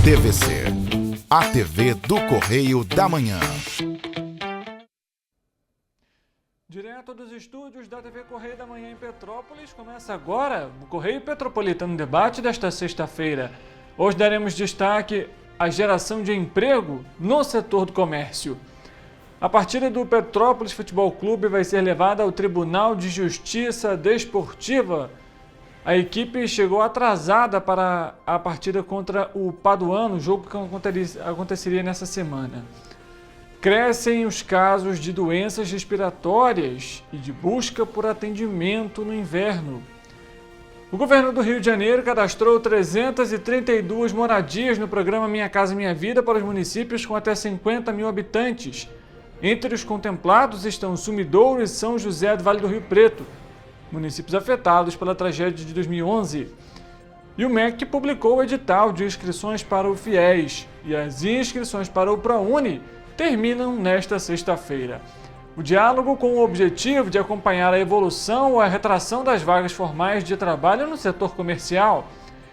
TVC, a TV do Correio da Manhã. Direto dos estúdios da TV Correio da Manhã em Petrópolis, começa agora o Correio Petropolitano Debate desta sexta-feira. Hoje daremos destaque à geração de emprego no setor do comércio. A partida do Petrópolis Futebol Clube vai ser levada ao Tribunal de Justiça Desportiva. A equipe chegou atrasada para a partida contra o Paduano, jogo que aconteceria nessa semana. Crescem os casos de doenças respiratórias e de busca por atendimento no inverno. O governo do Rio de Janeiro cadastrou 332 moradias no programa Minha Casa Minha Vida para os municípios com até 50 mil habitantes. Entre os contemplados estão Sumidouro e São José do Vale do Rio Preto, municípios afetados pela tragédia de 2011. E o MEC publicou o edital de inscrições para o FIES e as inscrições para o ProUni terminam nesta sexta-feira. O diálogo com o objetivo de acompanhar a evolução ou a retração das vagas formais de trabalho no setor comercial.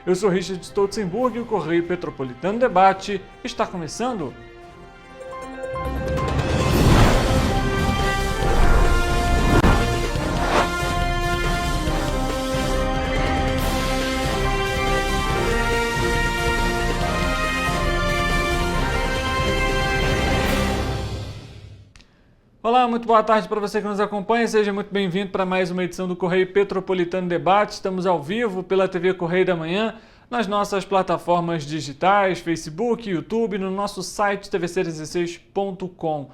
Eu sou Richard Stolzenburg e o Correio Petropolitano Debate está começando. Olá, muito boa tarde para você que nos acompanha, seja muito bem-vindo para mais uma edição do Correio Petropolitano Debate. Estamos ao vivo pela TV Correio da Manhã, nas nossas plataformas digitais, Facebook, YouTube, no nosso site tvc16.com.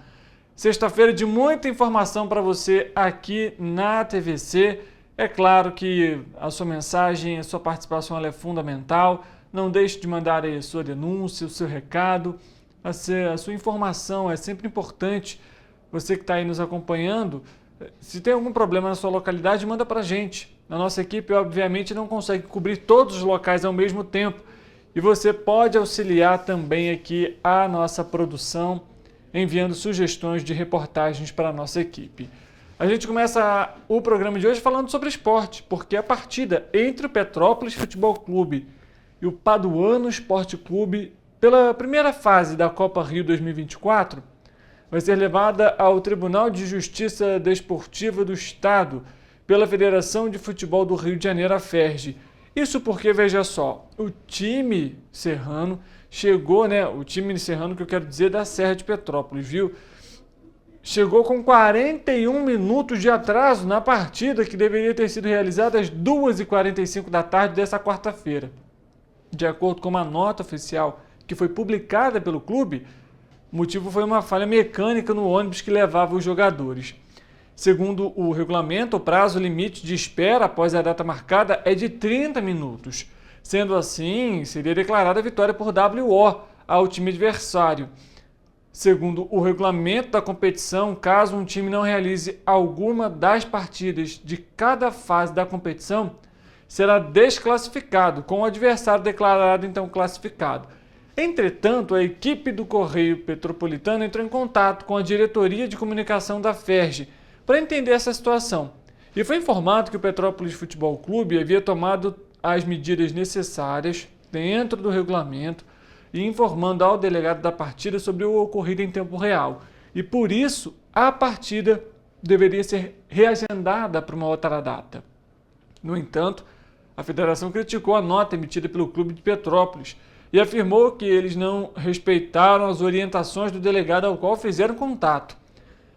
Sexta-feira de muita informação para você aqui na TVC. É claro que a sua mensagem, a sua participação ela é fundamental. Não deixe de mandar aí a sua denúncia, o seu recado, a sua informação é sempre importante. Você que está aí nos acompanhando, se tem algum problema na sua localidade, manda para a gente. A nossa equipe, obviamente, não consegue cobrir todos os locais ao mesmo tempo. E você pode auxiliar também aqui a nossa produção, enviando sugestões de reportagens para a nossa equipe. A gente começa o programa de hoje falando sobre esporte, porque a partida entre o Petrópolis Futebol Clube e o Paduano Esporte Clube, pela primeira fase da Copa Rio 2024, vai ser levada ao Tribunal de Justiça Desportiva do Estado pela Federação de Futebol do Rio de Janeiro, a FERJ. Isso porque, veja só, o time serrano chegou, o time serrano que eu quero dizer da Serra de Petrópolis, viu? Chegou com 41 minutos de atraso na partida que deveria ter sido realizada às 2h45 da tarde dessa quarta-feira. De acordo com uma nota oficial que foi publicada pelo clube, o motivo foi uma falha mecânica no ônibus que levava os jogadores. Segundo o regulamento, o prazo limite de espera após a data marcada é de 30 minutos. Sendo assim, seria declarada a vitória por WO ao time adversário. Segundo o regulamento da competição, caso um time não realize alguma das partidas de cada fase da competição, será desclassificado, com o adversário declarado então classificado. Entretanto, a equipe do Correio Petropolitano entrou em contato com a diretoria de comunicação da FERJ para entender essa situação. E foi informado que o Petrópolis Futebol Clube havia tomado as medidas necessárias dentro do regulamento e informando ao delegado da partida sobre o ocorrido em tempo real. E por isso, a partida deveria ser reagendada para uma outra data. No entanto, a federação criticou a nota emitida pelo clube de Petrópolis e afirmou que eles não respeitaram as orientações do delegado ao qual fizeram contato.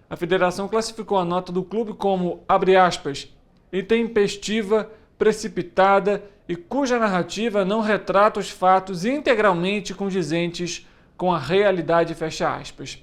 A federação classificou a nota do clube como, abre aspas, intempestiva, precipitada e cuja narrativa não retrata os fatos integralmente condizentes com a realidade, fecha aspas.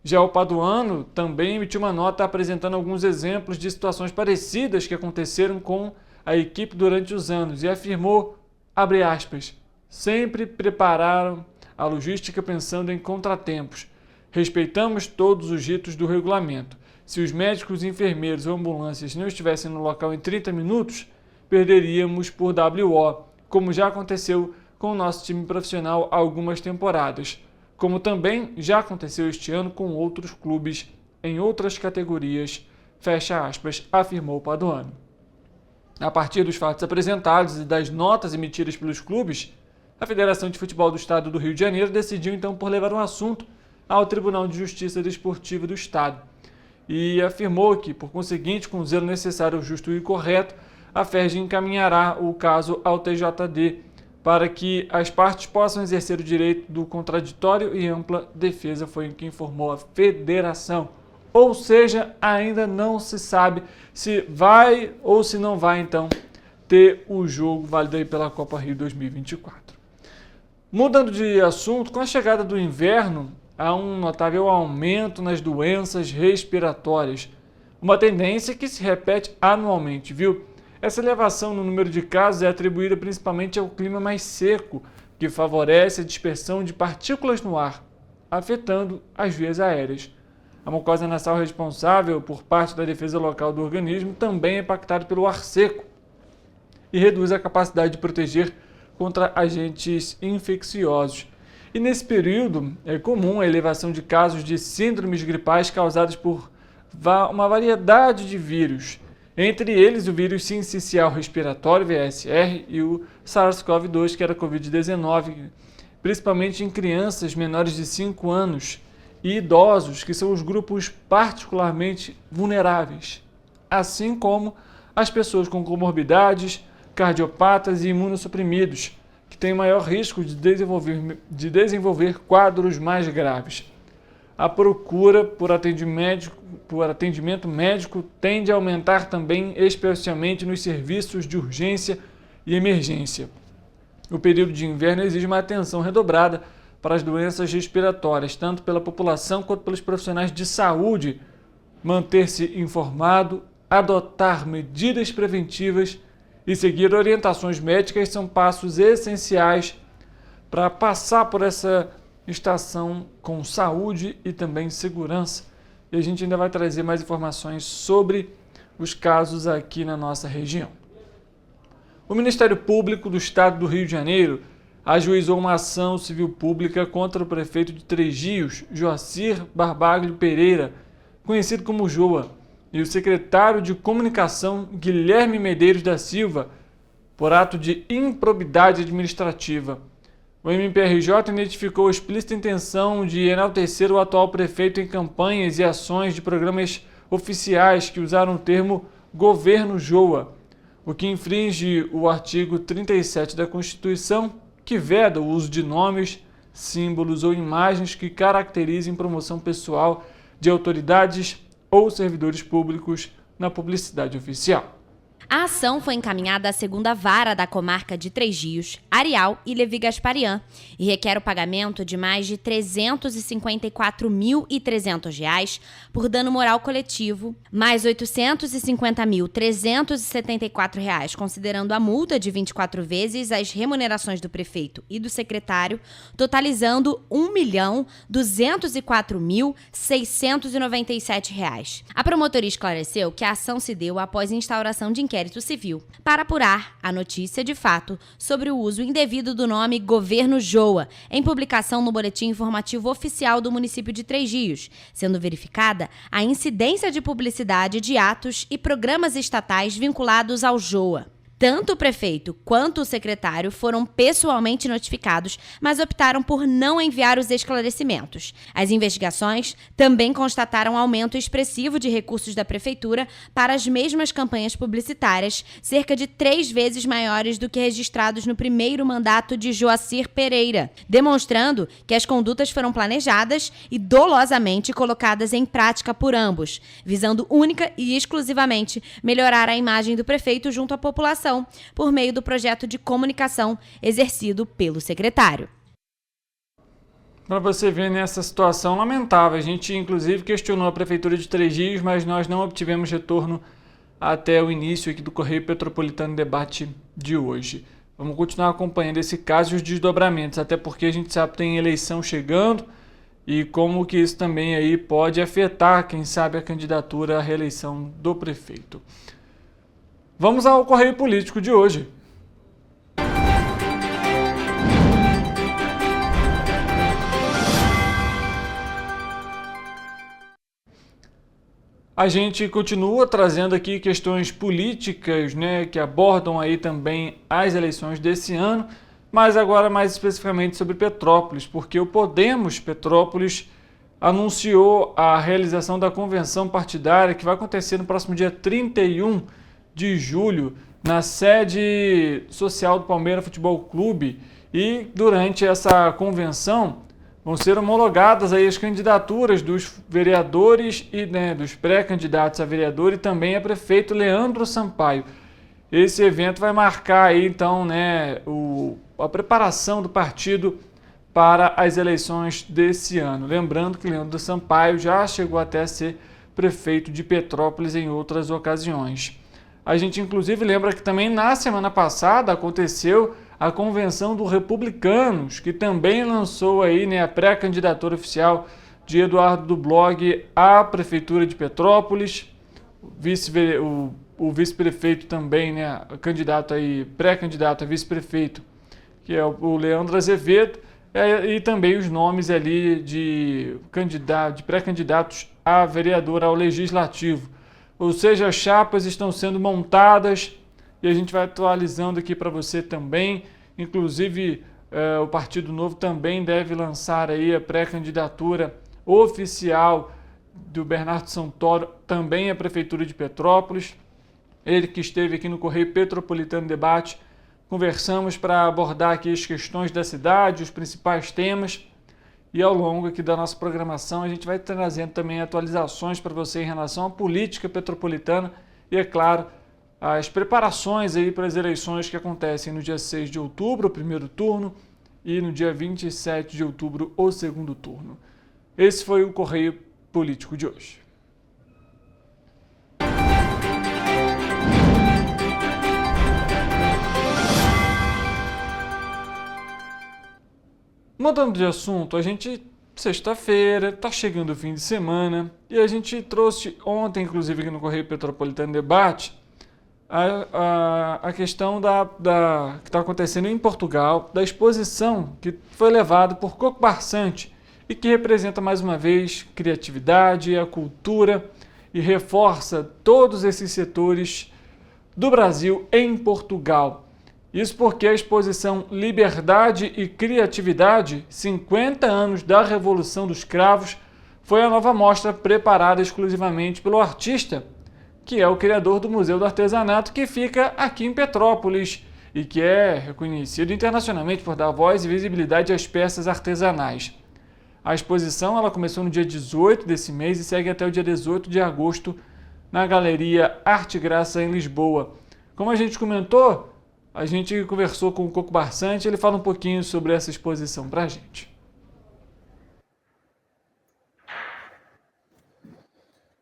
Já o Paduano também emitiu uma nota apresentando alguns exemplos de situações parecidas que aconteceram com a equipe durante os anos e afirmou, abre aspas, sempre prepararam a logística pensando em contratempos. Respeitamos todos os ritos do regulamento. Se os médicos, enfermeiros ou ambulâncias não estivessem no local em 30 minutos, perderíamos por WO, como já aconteceu com o nosso time profissional há algumas temporadas, como também já aconteceu este ano com outros clubes em outras categorias, fecha aspas, afirmou o Paduano. A partir dos fatos apresentados e das notas emitidas pelos clubes, A Federação de Futebol do Estado do Rio de Janeiro decidiu então por levar um assunto ao Tribunal de Justiça Desportiva do Estado e afirmou que, por conseguinte, com o zelo necessário, justo e correto, a FERJ encaminhará o caso ao TJD para que as partes possam exercer o direito do contraditório e ampla defesa, foi o que informou a federação. Ou seja, ainda não se sabe se vai ou se não vai, então, ter o jogo válido aí pela Copa Rio 2024. Mudando de assunto, com a chegada do inverno, há um notável aumento nas doenças respiratórias. Uma tendência que se repete anualmente, viu? Essa elevação no número de casos é atribuída principalmente ao clima mais seco, que favorece a dispersão de partículas no ar, afetando as vias aéreas. A mucosa nasal responsável por parte da defesa local do organismo também é impactada pelo ar seco e reduz a capacidade de proteger contra agentes infecciosos. E nesse período é comum a elevação de casos de síndromes gripais causadas por uma variedade de vírus, entre eles o vírus sincicial respiratório, VSR, e o SARS-CoV-2, que era Covid-19, principalmente em crianças menores de 5 anos e idosos, que são os grupos particularmente vulneráveis, assim como as pessoas com comorbidades, cardiopatas e imunossuprimidos, que têm maior risco de desenvolver quadros mais graves. A procura por atendimento médico tende a aumentar também, especialmente nos serviços de urgência e emergência. O período de inverno exige uma atenção redobrada para as doenças respiratórias, tanto pela população quanto pelos profissionais de saúde. Manter-se informado, adotar medidas preventivas e seguir orientações médicas são passos essenciais para passar por essa estação com saúde e também segurança. E a gente ainda vai trazer mais informações sobre os casos aqui na nossa região. O Ministério Público do Estado do Rio de Janeiro ajuizou uma ação civil pública contra o prefeito de Três Rios, Joacir Barbaglio Pereira, conhecido como Joa, e o secretário de Comunicação, Guilherme Medeiros da Silva, por ato de improbidade administrativa. O MPRJ identificou a explícita intenção de enaltecer o atual prefeito em campanhas e ações de programas oficiais que usaram o termo Governo Joa, o que infringe o artigo 37 da Constituição, que veda o uso de nomes, símbolos ou imagens que caracterizem promoção pessoal de autoridades ou servidores públicos na publicidade oficial. A ação foi encaminhada à segunda vara da comarca de Três Rios, Areal e Levi Gasparian e requer o pagamento de mais de R$ 354.300 por dano moral coletivo, mais R$ 850.374, considerando a multa de 24 vezes as remunerações do prefeito e do secretário, totalizando R$ 1.204.697. A promotoria esclareceu que a ação se deu após instauração de inquérito civil para apurar a notícia de fato sobre o uso indevido do nome Governo Joa em publicação no Boletim Informativo Oficial do município de Três Rios, sendo verificada a incidência de publicidade de atos e programas estatais vinculados ao Joa. Tanto o prefeito quanto o secretário foram pessoalmente notificados, mas optaram por não enviar os esclarecimentos. As investigações também constataram aumento expressivo de recursos da prefeitura para as mesmas campanhas publicitárias, cerca de 3 vezes maiores do que registrados no primeiro mandato de Joacir Pereira, demonstrando que as condutas foram planejadas e dolosamente colocadas em prática por ambos, visando única e exclusivamente melhorar a imagem do prefeito junto à população, por meio do projeto de comunicação exercido pelo secretário. Para você ver nessa situação lamentável, a gente inclusive questionou a Prefeitura de Três Rios, mas nós não obtivemos retorno até o início aqui do Correio Petropolitano Debate de hoje. Vamos continuar acompanhando esse caso e os desdobramentos, até porque a gente sabe que tem eleição chegando e como que isso também aí pode afetar, quem sabe, a candidatura à reeleição do prefeito. Vamos ao Correio Político de hoje. A gente continua trazendo aqui questões políticas, né, que abordam aí também as eleições desse ano. mas agora mais especificamente sobre Petrópolis, porque o Podemos Petrópolis anunciou a realização da convenção partidária que vai acontecer no próximo dia 31 de julho, na sede social do Palmeiras Futebol Clube, e durante essa convenção vão ser homologadas aí as candidaturas dos vereadores e dos pré-candidatos a vereador e também a prefeito Leandro Sampaio. Esse evento vai marcar aí então a preparação do partido para as eleições desse ano. Lembrando que Leandro Sampaio já chegou até a ser prefeito de Petrópolis em outras ocasiões. A gente inclusive lembra que também na semana passada aconteceu a convenção do Republicanos, que também lançou aí a pré-candidatura oficial de Eduardo do Blog à prefeitura de Petrópolis. O vice-prefeito também, candidato aí, pré-candidato a vice-prefeito, que é o Leandro Azevedo, e também os nomes ali de pré-candidatos a vereador ao legislativo. Ou seja, as chapas estão sendo montadas e a gente vai atualizando aqui para você também. Inclusive, o Partido Novo também deve lançar aí a pré-candidatura oficial do Bernardo Santoro, também à Prefeitura de Petrópolis. Ele que esteve aqui no Correio Petropolitano Debate, conversamos para abordar aqui as questões da cidade, os principais temas, e ao longo aqui da nossa programação a gente vai trazendo também atualizações para você em relação à política petropolitana e, é claro, as preparações aí para as eleições que acontecem no dia 6 de outubro, o primeiro turno, e no dia 27 de outubro, o segundo turno. Esse foi o Correio Político de hoje. Mudando de assunto, a gente, sexta-feira, está chegando o fim de semana, e a gente trouxe ontem, inclusive aqui no Correio Petropolitano Debate, a questão que está acontecendo em Portugal, da exposição que foi levada por Coco Barçante e que representa mais uma vez criatividade, a cultura e reforça todos esses setores do Brasil em Portugal. Isso porque a exposição Liberdade e Criatividade, 50 anos da Revolução dos Cravos, foi a nova mostra preparada exclusivamente pelo artista, que é o criador do Museu do Artesanato, que fica aqui em Petrópolis e que é reconhecido internacionalmente por dar voz e visibilidade às peças artesanais. A exposição ela começou no dia 18 desse mês e segue até o dia 18 de agosto na Galeria Arte Graça em Lisboa. Como a gente comentou, a gente conversou com o Coco Barçante, ele fala um pouquinho sobre essa exposição para a gente.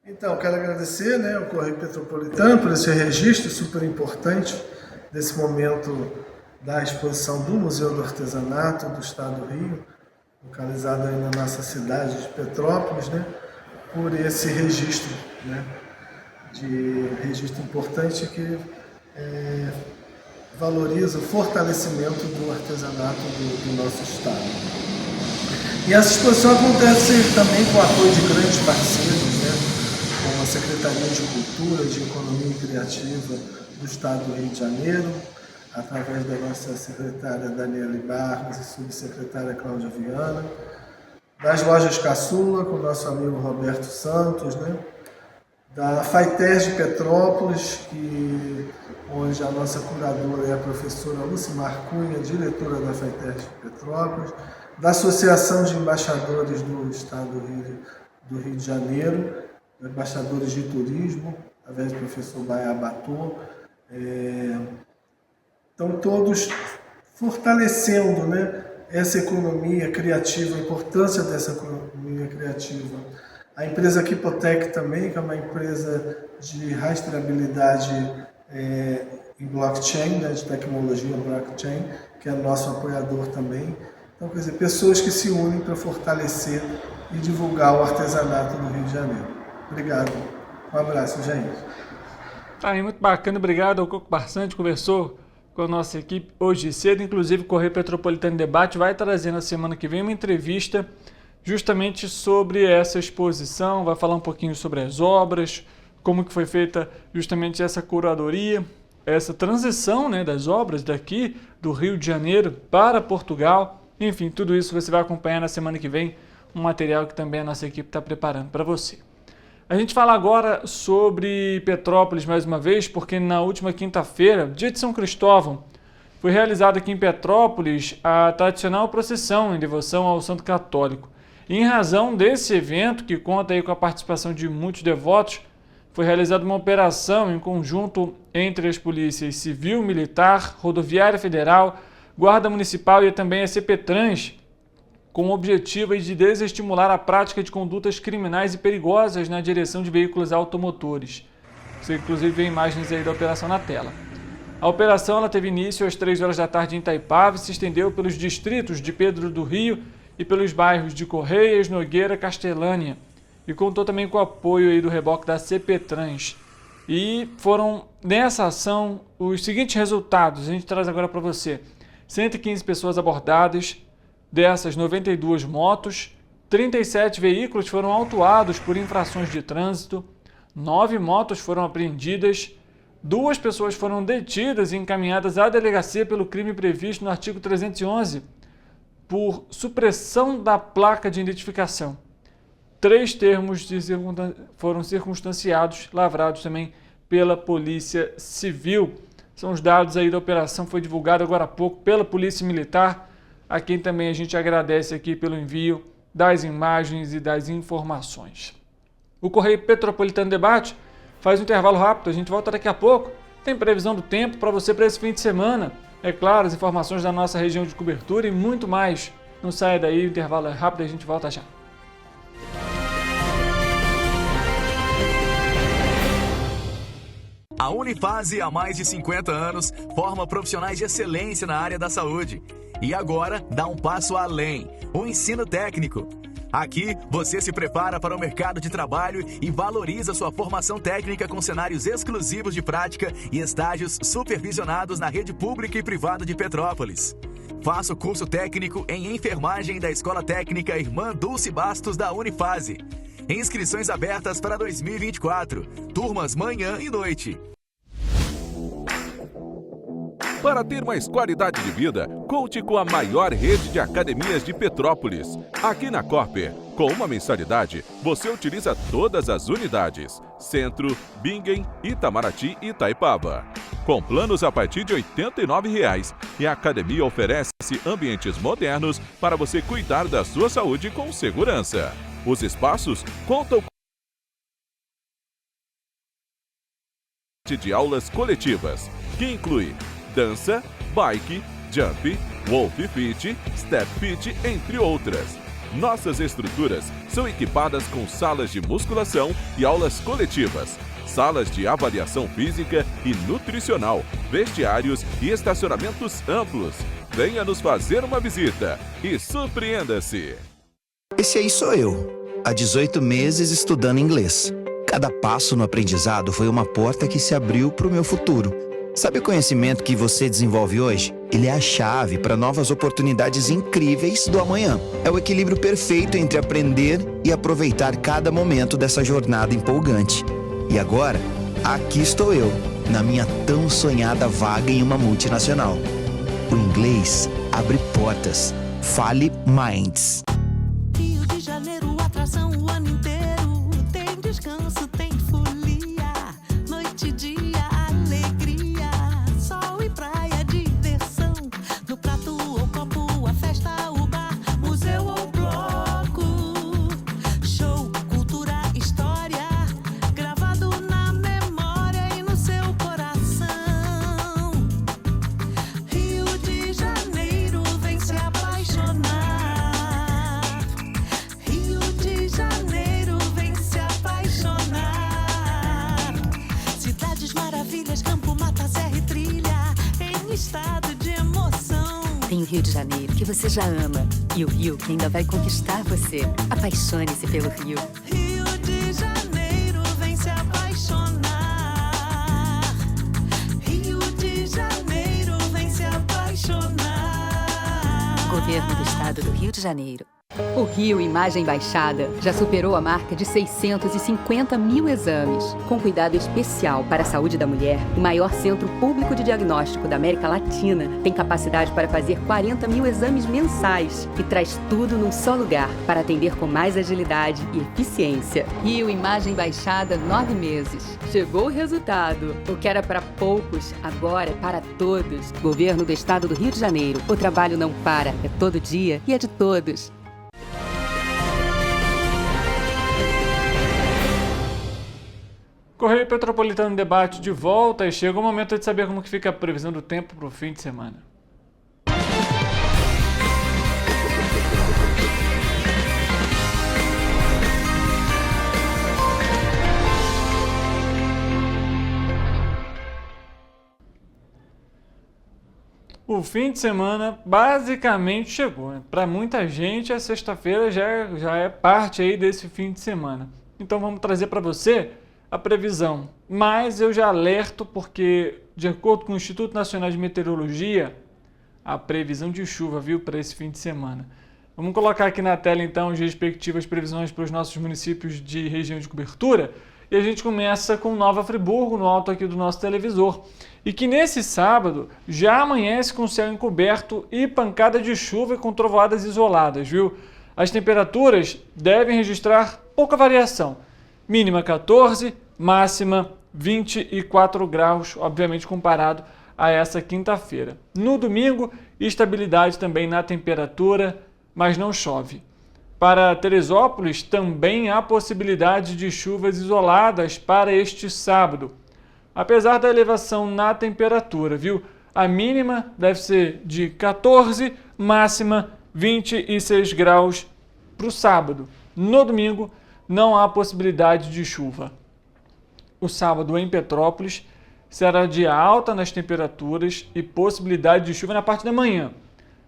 Então, quero agradecer ao Correio Petropolitano por esse registro super importante desse momento da exposição do Museu do Artesanato do Estado do Rio, localizado aí na nossa cidade de Petrópolis, por esse registro, de registro importante que valoriza o fortalecimento do artesanato do nosso estado. E essa exposição acontece também com o apoio de grandes parceiros, como a Secretaria de Cultura, de Economia Criativa do Estado do Rio de Janeiro, através da nossa secretária Daniele Barros e subsecretária Cláudia Viana, das Lojas Caçula, com o nosso amigo Roberto Santos, da FAITES de Petrópolis, onde a nossa curadora é a professora Lucimar Cunha, diretora da FAITES de Petrópolis, da Associação de Embaixadores do Estado do Rio de Janeiro, embaixadores de turismo, através do professor Baia Bator. Então, todos fortalecendo essa economia criativa, a importância dessa economia criativa. A empresa Kipotec também, que é uma empresa de rastreabilidade em blockchain, de tecnologia blockchain, que é nosso apoiador também. Então, quer dizer, pessoas que se unem para fortalecer e divulgar o artesanato no Rio de Janeiro. Obrigado. Um abraço, gente. Tá aí, muito bacana. Obrigado ao Coco Barçante, conversou com a nossa equipe hoje cedo. Inclusive, o Correio Petropolitano Debate vai trazer na semana que vem uma entrevista justamente sobre essa exposição, vai falar um pouquinho sobre as obras, como que foi feita justamente essa curadoria essa transição, né, das obras daqui do Rio de Janeiro para Portugal. Enfim, tudo isso você vai acompanhar na semana que vem, um material que também a nossa equipe está preparando para você. A gente fala agora sobre Petrópolis mais uma vez, porque na última quinta-feira, dia de São Cristóvão, foi realizada aqui em Petrópolis a tradicional procissão em devoção ao Santo Católico. E em razão desse evento, que conta aí com a participação de muitos devotos, foi realizada uma operação em conjunto entre as polícias Civil, Militar, Rodoviária Federal, Guarda Municipal e também a CPTrans, com o objetivo de desestimular a prática de condutas criminais e perigosas na direção de veículos automotores. Você inclusive vê imagens aí da operação na tela. A operação ela teve início às 3 horas da tarde em Itaipava e se estendeu pelos distritos de Pedro do Rio e pelos bairros de Correias, Nogueira, Castelânia. E contou também com o apoio aí do reboque da CPTrans. E foram, nessa ação, os seguintes resultados. A gente traz agora para você. 115 pessoas abordadas, dessas 92 motos, 37 veículos foram autuados por infrações de trânsito, 9 motos foram apreendidas, 2 pessoas foram detidas e encaminhadas à delegacia pelo crime previsto no artigo 311, por supressão da placa de identificação. 3 termos foram circunstanciados, lavrados também pela Polícia Civil. São os dados aí da operação, foi divulgado agora há pouco pela Polícia Militar, a quem também a gente agradece aqui pelo envio das imagens e das informações. O Correio Petropolitano Debate faz um intervalo rápido, a gente volta daqui a pouco. Tem previsão do tempo para você para esse fim de semana. É claro, as informações da nossa região de cobertura e muito mais. Não saia daí, o intervalo é rápido e a gente volta já. A Unifase, há mais de 50 anos, forma profissionais de excelência na área da saúde. E agora, dá um passo além, o ensino técnico. Aqui, você se prepara para o mercado de trabalho e valoriza sua formação técnica com cenários exclusivos de prática e estágios supervisionados na rede pública e privada de Petrópolis. Faça o curso técnico em enfermagem da Escola Técnica Irmã Dulce Bastos da Unifase. Inscrições abertas para 2024. Turmas manhã e noite. Para ter mais qualidade de vida, conte com a maior rede de academias de Petrópolis. Aqui na Corper, com uma mensalidade, você utiliza todas as unidades: Centro, Bingen, Itamaraty e Itaipava. Com planos a partir de R$ 89,00, e a academia oferece ambientes modernos para você cuidar da sua saúde com segurança. Os espaços contam com de aulas coletivas, que inclui dança, bike, jump, wolf fit, step fit, entre outras. Nossas estruturas são equipadas com salas de musculação e aulas coletivas, salas de avaliação física e nutricional, vestiários e estacionamentos amplos. Venha nos fazer uma visita e surpreenda-se! Esse aí sou eu, há 18 meses estudando inglês. Cada passo no aprendizado foi uma porta que se abriu para o meu futuro. Sabe o conhecimento que você desenvolve hoje? Ele é a chave para novas oportunidades incríveis do amanhã. É o equilíbrio perfeito entre aprender e aproveitar cada momento dessa jornada empolgante. E agora, aqui estou eu, na minha tão sonhada vaga em uma multinacional. O inglês abre portas. Fale Minds. Rio de Janeiro, atração o ano inteiro. Tem descanso, tem folia, noite e dia, alegria, sol e praia, diversão. No prato ou copo, a festa, o bar, museu ou bloco. Show, cultura, história, gravado na memória e no seu coração. Rio de Janeiro, vem se apaixonar. Rio de Janeiro, vem se apaixonar. Cidades maravilhas, campo, mata, serra e trilha, em estado de emoção. Tem o Rio de Janeiro, que você já ama, e o Rio, que ainda vai conquistar você. Apaixone-se pelo Rio. Rio de Janeiro, vem se apaixonar. Rio de Janeiro, vem se apaixonar. Governo do Estado do Rio de Janeiro. O Rio Imagem Baixada já superou a marca de 650 mil exames. Com cuidado especial para a saúde da mulher, o maior centro público de diagnóstico da América Latina tem capacidade para fazer 40 mil exames mensais e traz tudo num só lugar para atender com mais agilidade e eficiência. Rio Imagem Baixada, 9 meses. Chegou o resultado. O que era para poucos, agora é para todos. Governo do Estado do Rio de Janeiro. O trabalho não para, é todo dia e é de todos. Correio Petropolitano Debate de volta e chega o momento de saber como que fica a previsão do tempo para o fim de semana. O fim de semana basicamente chegou. Para muita gente, a sexta-feira já é parte aí desse fim de semana. Então vamos trazer para você a previsão. Mas eu já alerto porque, de acordo com o Instituto Nacional de Meteorologia, a previsão de chuva, viu, para esse fim de semana. Vamos colocar aqui na tela então as respectivas previsões para os nossos municípios de região de cobertura. E a gente começa com Nova Friburgo, no alto aqui do nosso televisor. E que nesse sábado já amanhece com céu encoberto e pancada de chuva com trovoadas isoladas, viu? As temperaturas devem registrar pouca variação. Mínima 14, máxima 24 graus, obviamente comparado a essa quinta-feira. No domingo, estabilidade também na temperatura, mas não chove. Para Teresópolis, também há possibilidade de chuvas isoladas para este sábado, apesar da elevação na temperatura, viu? A mínima deve ser de 14, máxima 26 graus para o sábado. No domingo, não há possibilidade de chuva. O sábado em Petrópolis será dia alta nas temperaturas e possibilidade de chuva na parte da manhã.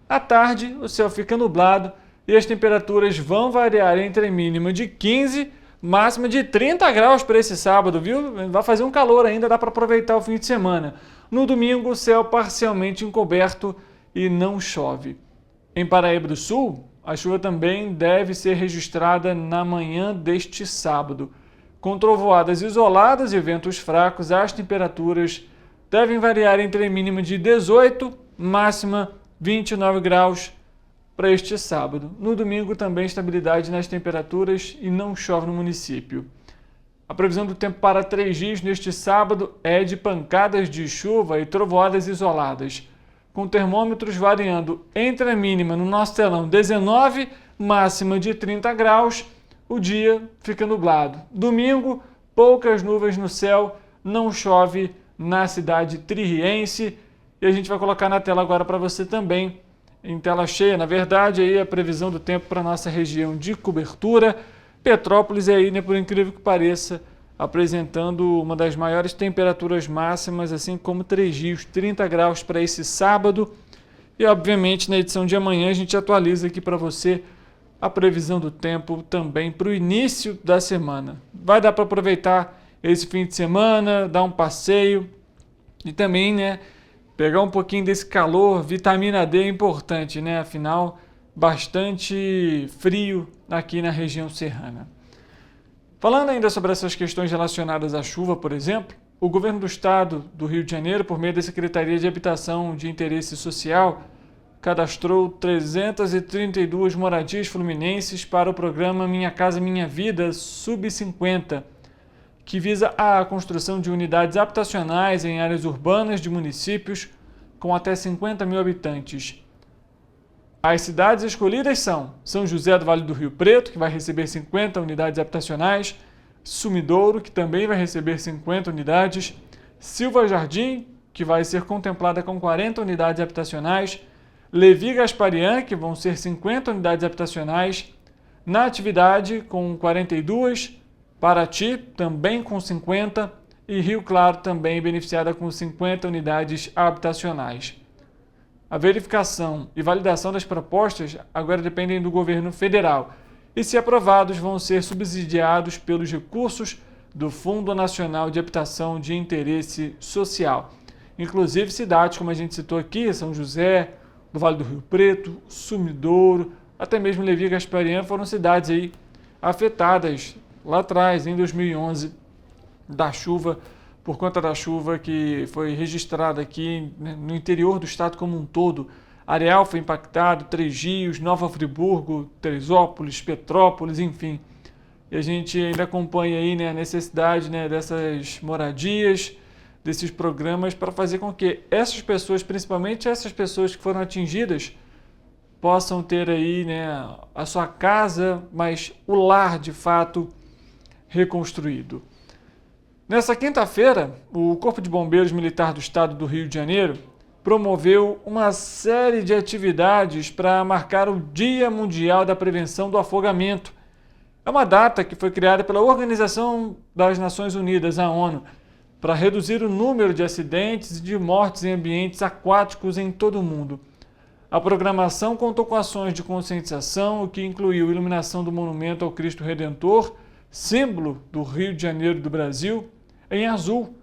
À tarde, o céu fica nublado e as temperaturas vão variar entre mínima de 15, máxima de 30 graus para esse sábado, viu? Vai fazer um calor ainda, dá para aproveitar o fim de semana. No domingo, o céu parcialmente encoberto e não chove. Em Paraíba do Sul, a chuva também deve ser registrada na manhã deste sábado. Com trovoadas isoladas e ventos fracos, as temperaturas devem variar entre mínima de 18, máxima 29 graus para este sábado. No domingo também estabilidade nas temperaturas e não chove no município. A previsão do tempo para 3 dias neste sábado é de pancadas de chuva e trovoadas isoladas, com termômetros variando entre a mínima no nosso telão 19, máxima de 30 graus, o dia fica nublado. Domingo, poucas nuvens no céu, não chove na cidade tririense e a gente vai colocar na tela agora para você também, em tela cheia, na verdade, aí a previsão do tempo para a nossa região de cobertura. Petrópolis aí, né, por incrível que pareça, apresentando uma das maiores temperaturas máximas, assim como 3 dias, 30 graus para esse sábado. E, obviamente, na edição de amanhã a gente atualiza aqui para você a previsão do tempo também para o início da semana. Vai dar para aproveitar esse fim de semana, dar um passeio e também, né, pegar um pouquinho desse calor. Vitamina D é importante, né? Afinal, bastante frio aqui na região serrana. Falando ainda sobre essas questões relacionadas à chuva, por exemplo, o governo do estado do Rio de Janeiro, por meio da Secretaria de Habitação de Interesse Social, cadastrou 332 moradias fluminenses para o programa Minha Casa Minha Vida Sub-50, que visa a construção de unidades habitacionais em áreas urbanas de municípios com até 50 mil habitantes. As cidades escolhidas são São José do Vale do Rio Preto, que vai receber 50 unidades habitacionais, Sumidouro, que também vai receber 50 unidades, Silva Jardim, que vai ser contemplada com 40 unidades habitacionais, Levi Gasparian, que vão ser 50 unidades habitacionais, Natividade, com 42, Paraty, também com 50, e Rio Claro, também beneficiada com 50 unidades habitacionais. A verificação e validação das propostas agora dependem do governo federal e, se aprovados, vão ser subsidiados pelos recursos do Fundo Nacional de Habitação de Interesse Social. Inclusive cidades, como a gente citou aqui, São José do Vale do Rio Preto, Sumidouro, até mesmo Levi e Gasparian foram cidades aí afetadas lá atrás, em 2011, por conta da chuva que foi registrada aqui no interior do estado como um todo. Areal foi impactado, Três Rios, Nova Friburgo, Teresópolis, Petrópolis, enfim. E a gente ainda acompanha aí, né, a necessidade, né, dessas moradias, desses programas para fazer com que essas pessoas, principalmente essas pessoas que foram atingidas, possam ter aí, né, a sua casa, mas o lar de fato reconstruído. Nessa quinta-feira, o Corpo de Bombeiros Militar do Estado do Rio de Janeiro promoveu uma série de atividades para marcar o Dia Mundial da Prevenção do Afogamento. É uma data que foi criada pela Organização das Nações Unidas, a ONU, para reduzir o número de acidentes e de mortes em ambientes aquáticos em todo o mundo. A programação contou com ações de conscientização, o que incluiu iluminação do monumento ao Cristo Redentor, símbolo do Rio de Janeiro do Brasil, em azul.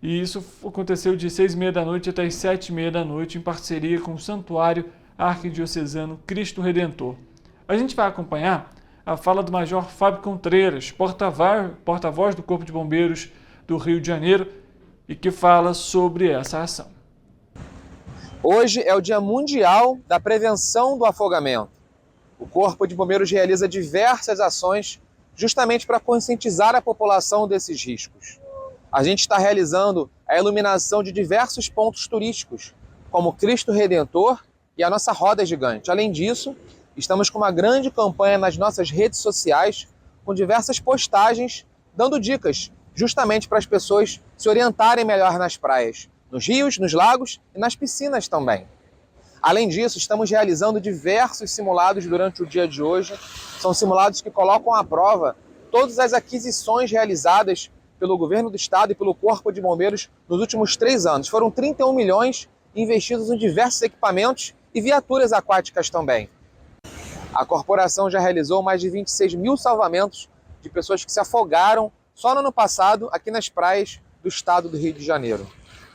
E isso aconteceu de 6h30 da noite até as 7h30 da noite, em parceria com o Santuário Arquidiocesano Cristo Redentor. A gente vai acompanhar a fala do Major Fábio Contreiras, porta-voz do Corpo de Bombeiros do Rio de Janeiro, e que fala sobre essa ação. Hoje é o Dia Mundial da Prevenção do Afogamento. O Corpo de Bombeiros realiza diversas ações justamente para conscientizar a população desses riscos. A gente está realizando a iluminação de diversos pontos turísticos, como Cristo Redentor e a nossa roda gigante. Além disso, estamos com uma grande campanha nas nossas redes sociais, com diversas postagens dando dicas justamente para as pessoas se orientarem melhor nas praias, nos rios, nos lagos e nas piscinas também. Além disso, estamos realizando diversos simulados durante o dia de hoje. São simulados que colocam à prova todas as aquisições realizadas pelo Governo do Estado e pelo Corpo de Bombeiros nos últimos 3 anos. Foram 31 milhões investidos em diversos equipamentos e viaturas aquáticas também. A corporação já realizou mais de 26 mil salvamentos de pessoas que se afogaram só no ano passado aqui nas praias do estado do Rio de Janeiro.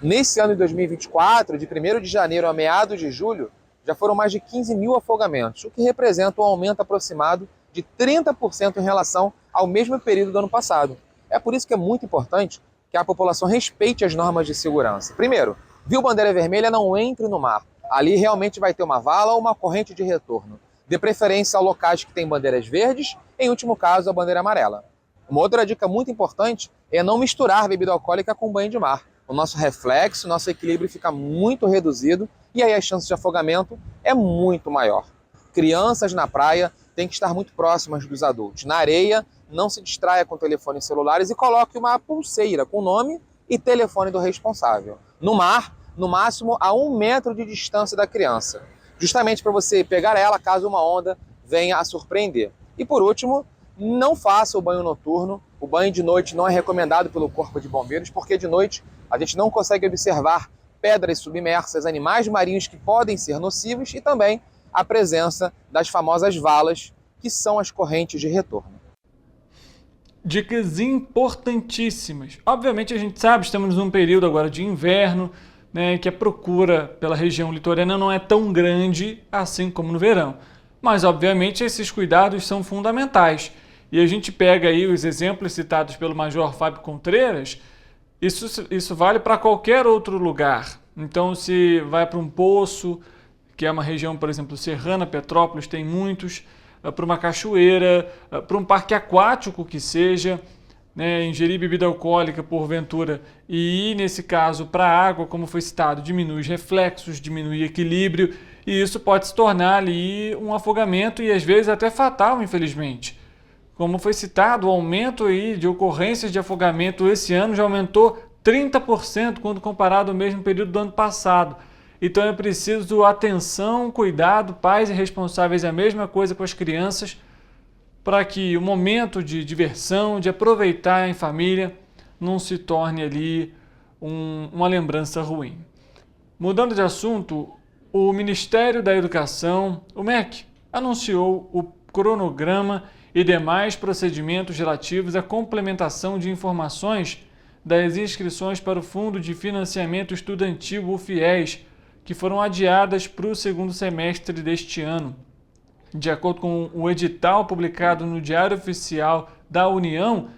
Nesse ano de 2024, de 1º de janeiro a meados de julho, já foram mais de 15 mil afogamentos, o que representa um aumento aproximado de 30% em relação ao mesmo período do ano passado. É por isso que é muito importante que a população respeite as normas de segurança. Primeiro, viu bandeira vermelha, não entre no mar. Ali realmente vai ter uma vala ou uma corrente de retorno. Dê preferência a locais que têm bandeiras verdes, em último caso, a bandeira amarela. Uma outra dica muito importante é não misturar bebida alcoólica com banho de mar. O nosso reflexo, nosso equilíbrio fica muito reduzido e aí a chance de afogamento é muito maior. Crianças na praia têm que estar muito próximas dos adultos. Na areia, não se distraia com telefones celulares e coloque uma pulseira com nome e telefone do responsável. No mar, no máximo a 1 metro de distância da criança, justamente para você pegar ela caso uma onda venha a surpreender. E por último, não faça o banho noturno. O banho de noite não é recomendado pelo Corpo de Bombeiros, porque de noite a gente não consegue observar pedras submersas, animais marinhos que podem ser nocivos e também a presença das famosas valas, que são as correntes de retorno. Dicas importantíssimas. Obviamente a gente sabe, estamos num período agora de inverno, né, que a procura pela região litorânea não é tão grande assim como no verão. Mas obviamente esses cuidados são fundamentais. E a gente pega aí os exemplos citados pelo Major Fábio Contreiras, isso vale para qualquer outro lugar. Então se vai para um poço, que é uma região, por exemplo, serrana, Petrópolis tem muitos, para uma cachoeira, para um parque aquático que seja, né, ingerir bebida alcoólica porventura e ir, nesse caso, para a água, como foi citado, diminui os reflexos, diminui o equilíbrio e isso pode se tornar ali um afogamento e às vezes até fatal, infelizmente. Como foi citado, o aumento aí de ocorrências de afogamento esse ano já aumentou 30% quando comparado ao mesmo período do ano passado. Então é preciso atenção, cuidado, pais e responsáveis, a mesma coisa com as crianças, para que o momento de diversão, de aproveitar em família, não se torne ali uma lembrança ruim. Mudando de assunto, o Ministério da Educação, o MEC, anunciou o cronograma e demais procedimentos relativos à complementação de informações das inscrições para o Fundo de Financiamento Estudantil, o FIES, que foram adiadas para o segundo semestre deste ano. De acordo com o edital publicado no Diário Oficial da União,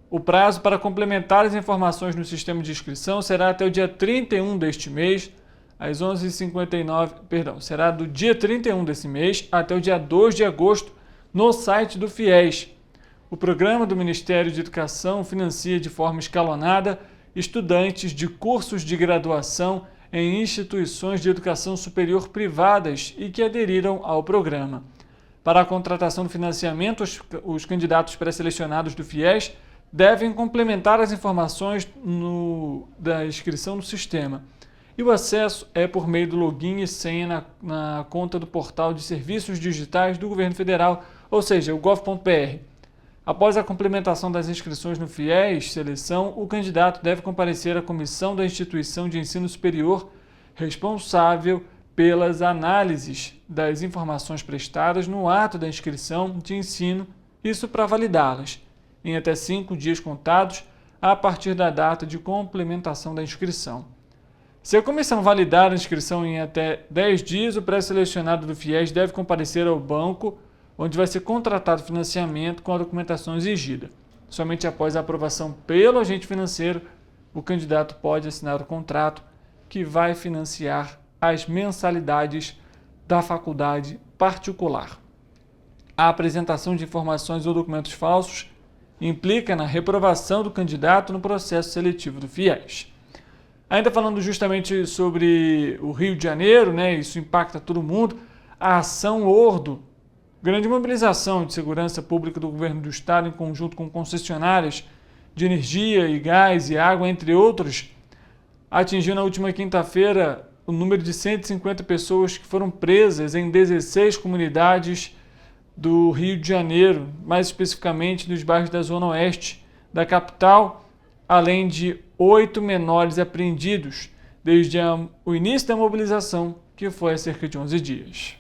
o prazo para complementar as informações no sistema de inscrição será até o dia 31 deste mês, às 11h59, será do dia 31 desse mês até o dia 2 de agosto, no site do FIES. O programa do Ministério de Educação financia de forma escalonada estudantes de cursos de graduação em instituições de educação superior privadas e que aderiram ao programa. Para a contratação do financiamento, os candidatos pré-selecionados do FIES devem complementar as informações da inscrição no sistema. E o acesso é por meio do login e senha na conta do Portal de Serviços Digitais do Governo Federal, ou seja, o gov.br. Após a complementação das inscrições no FIES Seleção, o candidato deve comparecer à comissão da instituição de ensino superior responsável pelas análises das informações prestadas no ato da inscrição de ensino, isso para validá-las, em até 5 dias contados a partir da data de complementação da inscrição. Se a comissão validar a inscrição em até 10 dias, o pré-selecionado do FIES deve comparecer ao banco, onde vai ser contratado financiamento com a documentação exigida. Somente após a aprovação pelo agente financeiro, o candidato pode assinar o contrato que vai financiar as mensalidades da faculdade particular. A apresentação de informações ou documentos falsos implica na reprovação do candidato no processo seletivo do FIES. Ainda falando justamente sobre o Rio de Janeiro, isso impacta todo mundo, a Ação Ordo, grande mobilização de segurança pública do governo do estado em conjunto com concessionárias de energia e gás e água, entre outros, atingiu na última quinta-feira o número de 150 pessoas que foram presas em 16 comunidades do Rio de Janeiro, mais especificamente nos bairros da Zona Oeste da capital, além de 8 menores apreendidos desde o início da mobilização, que foi há cerca de 11 dias.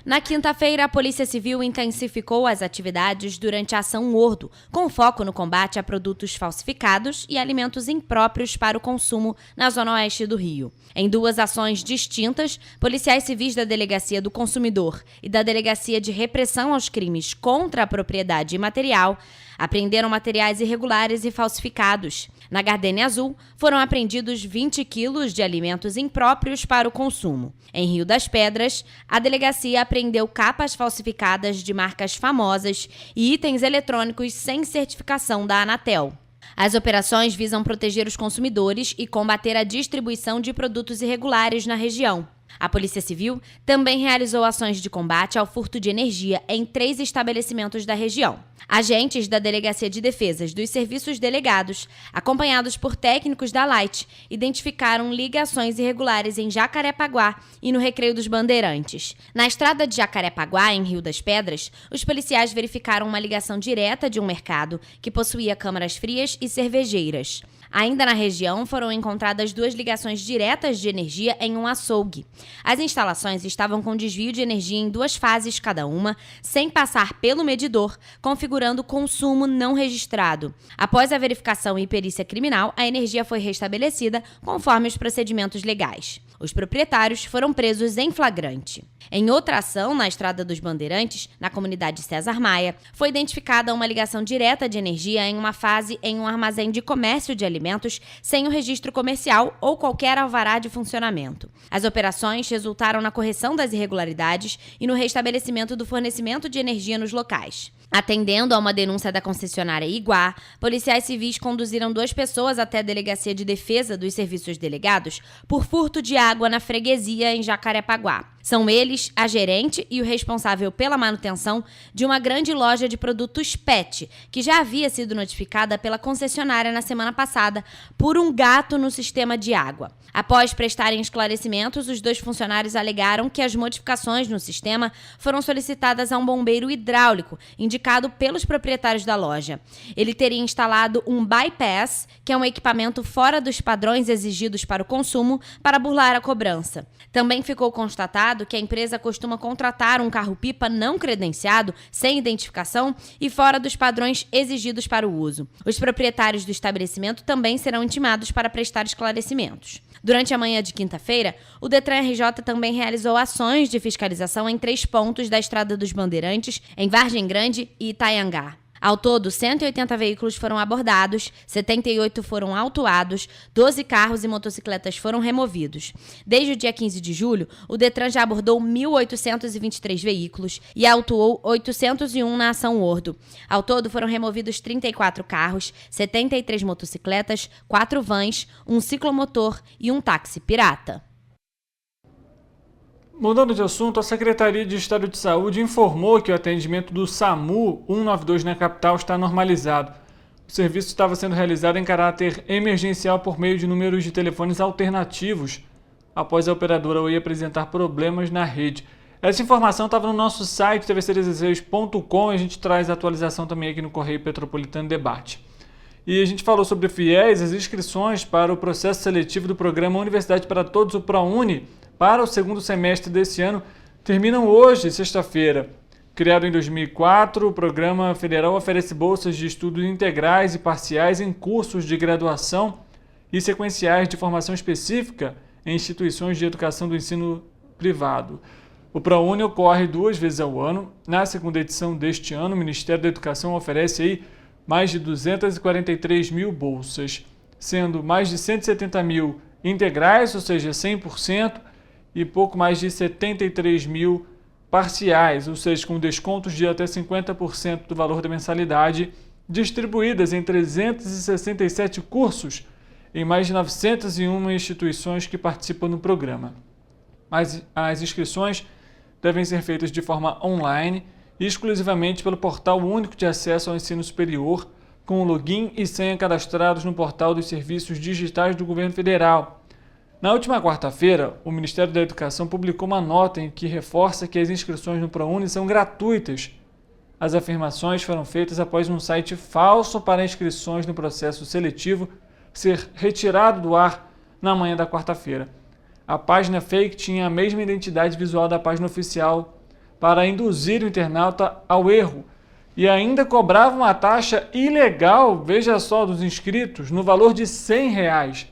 Na quinta-feira, a Polícia Civil intensificou as atividades durante a Ação Ordo, com foco no combate a produtos falsificados e alimentos impróprios para o consumo na Zona Oeste do Rio. Em 2 ações distintas, policiais civis da Delegacia do Consumidor e da Delegacia de Repressão aos Crimes contra a Propriedade Imaterial apreenderam materiais irregulares e falsificados. Na Gardênia Azul, foram apreendidos 20 quilos de alimentos impróprios para o consumo. Em Rio das Pedras, a delegacia apreendeu capas falsificadas de marcas famosas e itens eletrônicos sem certificação da Anatel. As operações visam proteger os consumidores e combater a distribuição de produtos irregulares na região. A Polícia Civil também realizou ações de combate ao furto de energia em 3 estabelecimentos da região. Agentes da Delegacia de Defesas dos Serviços Delegados, acompanhados por técnicos da Light, identificaram ligações irregulares em Jacarepaguá e no Recreio dos Bandeirantes. Na estrada de Jacarepaguá, em Rio das Pedras, os policiais verificaram uma ligação direta de um mercado que possuía câmaras frias e cervejeiras. Ainda na região, foram encontradas 2 ligações diretas de energia em um açougue. As instalações estavam com desvio de energia em 2 fases cada uma, sem passar pelo medidor, configurando consumo não registrado. Após a verificação e perícia criminal, a energia foi restabelecida conforme os procedimentos legais. Os proprietários foram presos em flagrante. Em outra ação, na Estrada dos Bandeirantes, na comunidade César Maia, foi identificada uma ligação direta de energia em uma fase em um armazém de comércio de alimentos sem o registro comercial ou qualquer alvará de funcionamento. As operações resultaram na correção das irregularidades e no restabelecimento do fornecimento de energia nos locais. Atendendo a uma denúncia da concessionária Iguá, policiais civis conduziram 2 pessoas até a Delegacia de Defesa dos Serviços Delegados por furto de água na freguesia em Jacarepaguá. São eles a gerente e o responsável pela manutenção de uma grande loja de produtos PET, que já havia sido notificada pela concessionária na semana passada por um gato no sistema de água. Após prestarem esclarecimentos, os 2 funcionários alegaram que as modificações no sistema foram solicitadas a um bombeiro hidráulico, indicado pelos proprietários da loja. Ele teria instalado um bypass, que é um equipamento fora dos padrões exigidos para o consumo, para burlar a cobrança. Também ficou constatado que a empresa costuma contratar um carro-pipa não credenciado, sem identificação e fora dos padrões exigidos para o uso. Os proprietários do estabelecimento também serão intimados para prestar esclarecimentos. Durante a manhã de quinta-feira, o Detran RJ também realizou ações de fiscalização em 3 pontos da Estrada dos Bandeirantes, em Vargem Grande e Itaiangá. Ao todo, 180 veículos foram abordados, 78 foram autuados, 12 carros e motocicletas foram removidos. Desde o dia 15 de julho, o Detran já abordou 1.823 veículos e autuou 801 na ação Ordo. Ao todo, foram removidos 34 carros, 73 motocicletas, 4 vans, um ciclomotor e um táxi pirata. Mudando de assunto, a Secretaria de Estado de Saúde informou que o atendimento do SAMU 192 na capital está normalizado. O serviço estava sendo realizado em caráter emergencial por meio de números de telefones alternativos, após a operadora Oi apresentar problemas na rede. Essa informação estava no nosso site, tvc16.com, e a gente traz a atualização também aqui no Correio Petropolitano Debate. E a gente falou sobre FIES, as inscrições para o processo seletivo do programa Universidade para Todos, o ProUni, para o segundo semestre desse ano, terminam hoje, sexta-feira. Criado em 2004, o programa federal oferece bolsas de estudos integrais e parciais em cursos de graduação e sequenciais de formação específica em instituições de educação do ensino privado. O ProUni ocorre 2 vezes ao ano. Na segunda edição deste ano, o Ministério da Educação oferece aí mais de 243 mil bolsas, sendo mais de 170 mil integrais, ou seja, 100%, e pouco mais de 73 mil parciais, ou seja, com descontos de até 50% do valor da mensalidade, distribuídas em 367 cursos em mais de 901 instituições que participam do programa. Mas as inscrições devem ser feitas de forma online e exclusivamente pelo Portal Único de Acesso ao Ensino Superior, com o login e senha cadastrados no Portal dos Serviços Digitais do Governo Federal. Na última quarta-feira, o Ministério da Educação publicou uma nota em que reforça que as inscrições no ProUni são gratuitas. As afirmações foram feitas após um site falso para inscrições no processo seletivo ser retirado do ar na manhã da quarta-feira. A página fake tinha a mesma identidade visual da página oficial para induzir o internauta ao erro e ainda cobrava uma taxa ilegal, veja só, dos inscritos, no valor de R$100.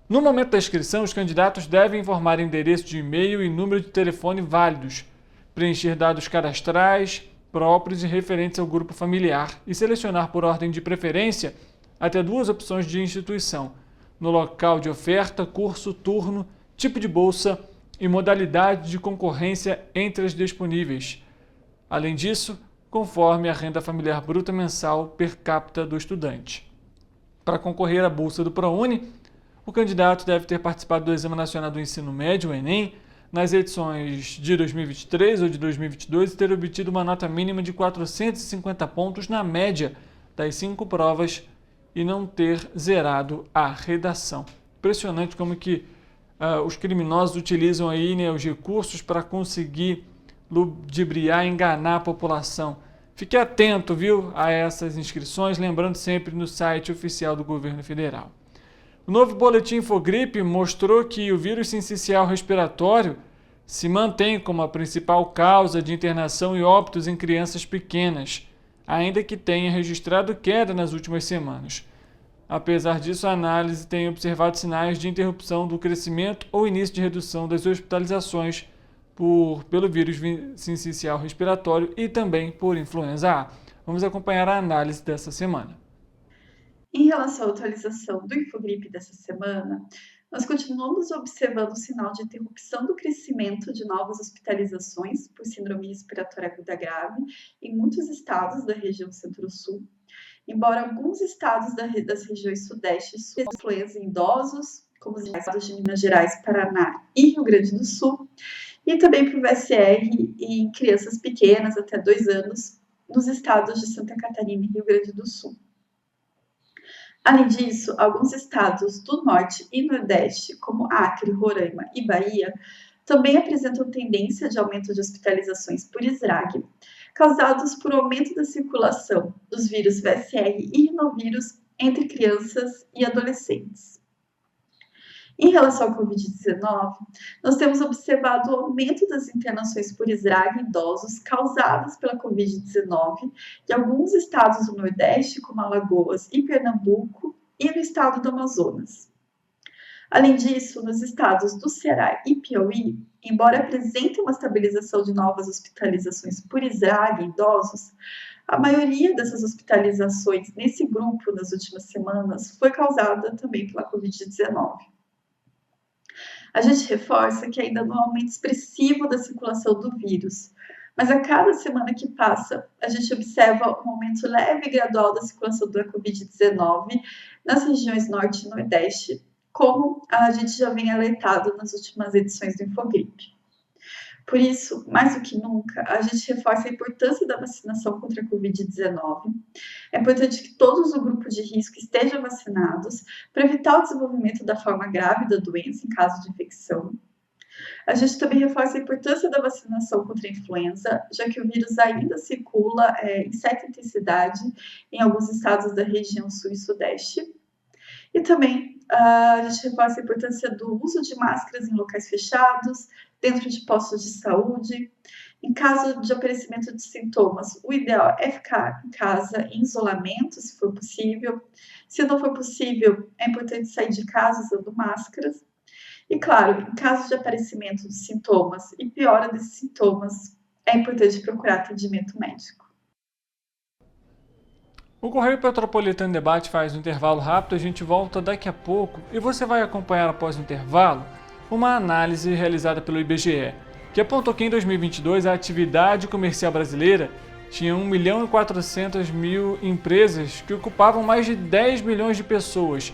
No momento da inscrição, os candidatos devem informar endereço de e-mail e número de telefone válidos, preencher dados cadastrais próprios e referentes ao grupo familiar e selecionar por ordem de preferência até 2 opções de instituição, no local de oferta, curso, turno, tipo de bolsa e modalidade de concorrência entre as disponíveis. Além disso, conforme a renda familiar bruta mensal per capita do estudante. Para concorrer à bolsa do ProUni, o candidato deve ter participado do Exame Nacional do Ensino Médio, o Enem, nas edições de 2023 ou de 2022 e ter obtido uma nota mínima de 450 pontos na média das 5 provas e não ter zerado a redação. Impressionante como que os criminosos utilizam aí, né, os recursos para conseguir ludibriar, enganar a população. Fique atento, viu, a essas inscrições, lembrando sempre no site oficial do Governo Federal. O novo boletim Infogripe mostrou que o vírus sincicial respiratório se mantém como a principal causa de internação e óbitos em crianças pequenas, ainda que tenha registrado queda nas últimas semanas. Apesar disso, a análise tem observado sinais de interrupção do crescimento ou início de redução das hospitalizações pelo vírus sincicial respiratório e também por influenza A. Vamos acompanhar a análise dessa semana. Em relação à atualização do Infogripe dessa semana, nós continuamos observando o sinal de interrupção do crescimento de novas hospitalizações por síndrome respiratória aguda grave em muitos estados da região Centro-Sul, embora alguns estados das regiões Sudeste e Sul influenza em idosos, como os estados de Minas Gerais, Paraná e Rio Grande do Sul, e também para o VSR em crianças pequenas até 2 anos nos estados de Santa Catarina e Rio Grande do Sul. Além disso, alguns estados do Norte e Nordeste, como Acre, Roraima e Bahia, também apresentam tendência de aumento de hospitalizações por esrague, causados por aumento da circulação dos vírus VSR e rinovírus entre crianças e adolescentes. Em relação ao Covid-19, nós temos observado o aumento das internações por esrague em idosos causadas pela Covid-19 em alguns estados do Nordeste, como Alagoas e Pernambuco, e no estado do Amazonas. Além disso, nos estados do Ceará e Piauí, embora apresentem uma estabilização de novas hospitalizações por ISRAG em idosos, a maioria dessas hospitalizações nesse grupo nas últimas semanas foi causada também pela Covid-19. A gente reforça que ainda não há um aumento expressivo da circulação do vírus, mas a cada semana que passa, a gente observa um aumento leve e gradual da circulação da Covid-19 nas regiões Norte e Nordeste, como a gente já vem alertado nas últimas edições do Infogripe. Por isso, mais do que nunca, a gente reforça a importância da vacinação contra a Covid-19. É importante que todos do grupo de risco estejam vacinados para evitar o desenvolvimento da forma grave da doença em caso de infecção. A gente também reforça a importância da vacinação contra a influenza, já que o vírus ainda circula em certa intensidade em alguns estados da região sul e sudeste. E também a gente reforça a importância do uso de máscaras em locais fechados, dentro de postos de saúde. Em caso de aparecimento de sintomas, o ideal é ficar em casa em isolamento, se for possível. Se não for possível, é importante sair de casa usando máscaras. E, claro, em caso de aparecimento de sintomas e piora desses sintomas, é importante procurar atendimento médico. O Correio Petropolitano Debate faz um intervalo rápido, a gente volta daqui a pouco e você vai acompanhar após o intervalo uma análise realizada pelo IBGE, que apontou que em 2022 a atividade comercial brasileira tinha 1.400.000 empresas que ocupavam mais de 10 milhões de pessoas,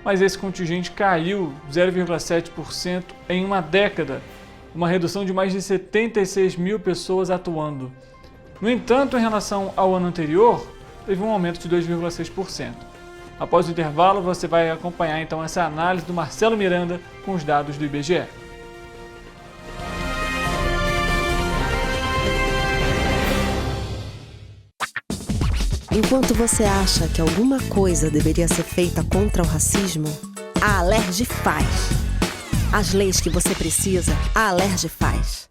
mas esse contingente caiu 0,7% em uma década, uma redução de mais de 76 mil pessoas atuando. No entanto, em relação ao ano anterior, teve um aumento de 2,6%. Após o intervalo, você vai acompanhar então essa análise do Marcelo Miranda com os dados do IBGE. Enquanto você acha que alguma coisa deveria ser feita contra o racismo, a Alerj faz. As leis que você precisa, a Alerj faz.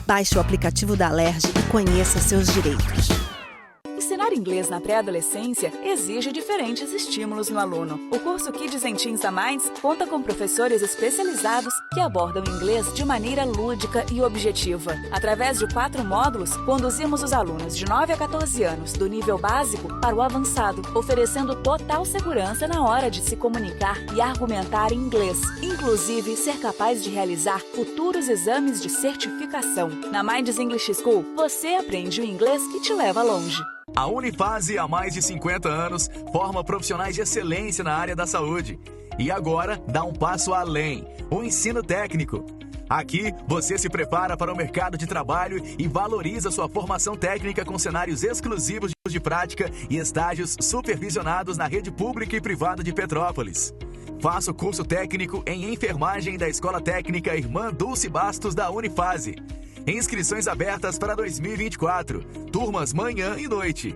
Baixe o aplicativo da Alerj e conheça seus direitos. Ensinar inglês na pré-adolescência exige diferentes estímulos no aluno. O curso Kids and Teens a Mais conta com professores especializados que abordam inglês de maneira lúdica e objetiva. Através de 4 módulos, conduzimos os alunos de 9 a 14 anos do nível básico para o avançado, oferecendo total segurança na hora de se comunicar e argumentar em inglês, inclusive ser capaz de realizar futuros exames de certificação. Na Minds English School, você aprende o inglês que te leva longe. A Unifase, há mais de 50 anos, forma profissionais de excelência na área da saúde. E agora dá um passo além, o ensino técnico. Aqui, você se prepara para o mercado de trabalho e valoriza sua formação técnica com cenários exclusivos de prática e estágios supervisionados na rede pública e privada de Petrópolis. Faça o curso técnico em enfermagem da Escola Técnica Irmã Dulce Bastos da Unifase. Inscrições abertas para 2024. Turmas manhã e noite.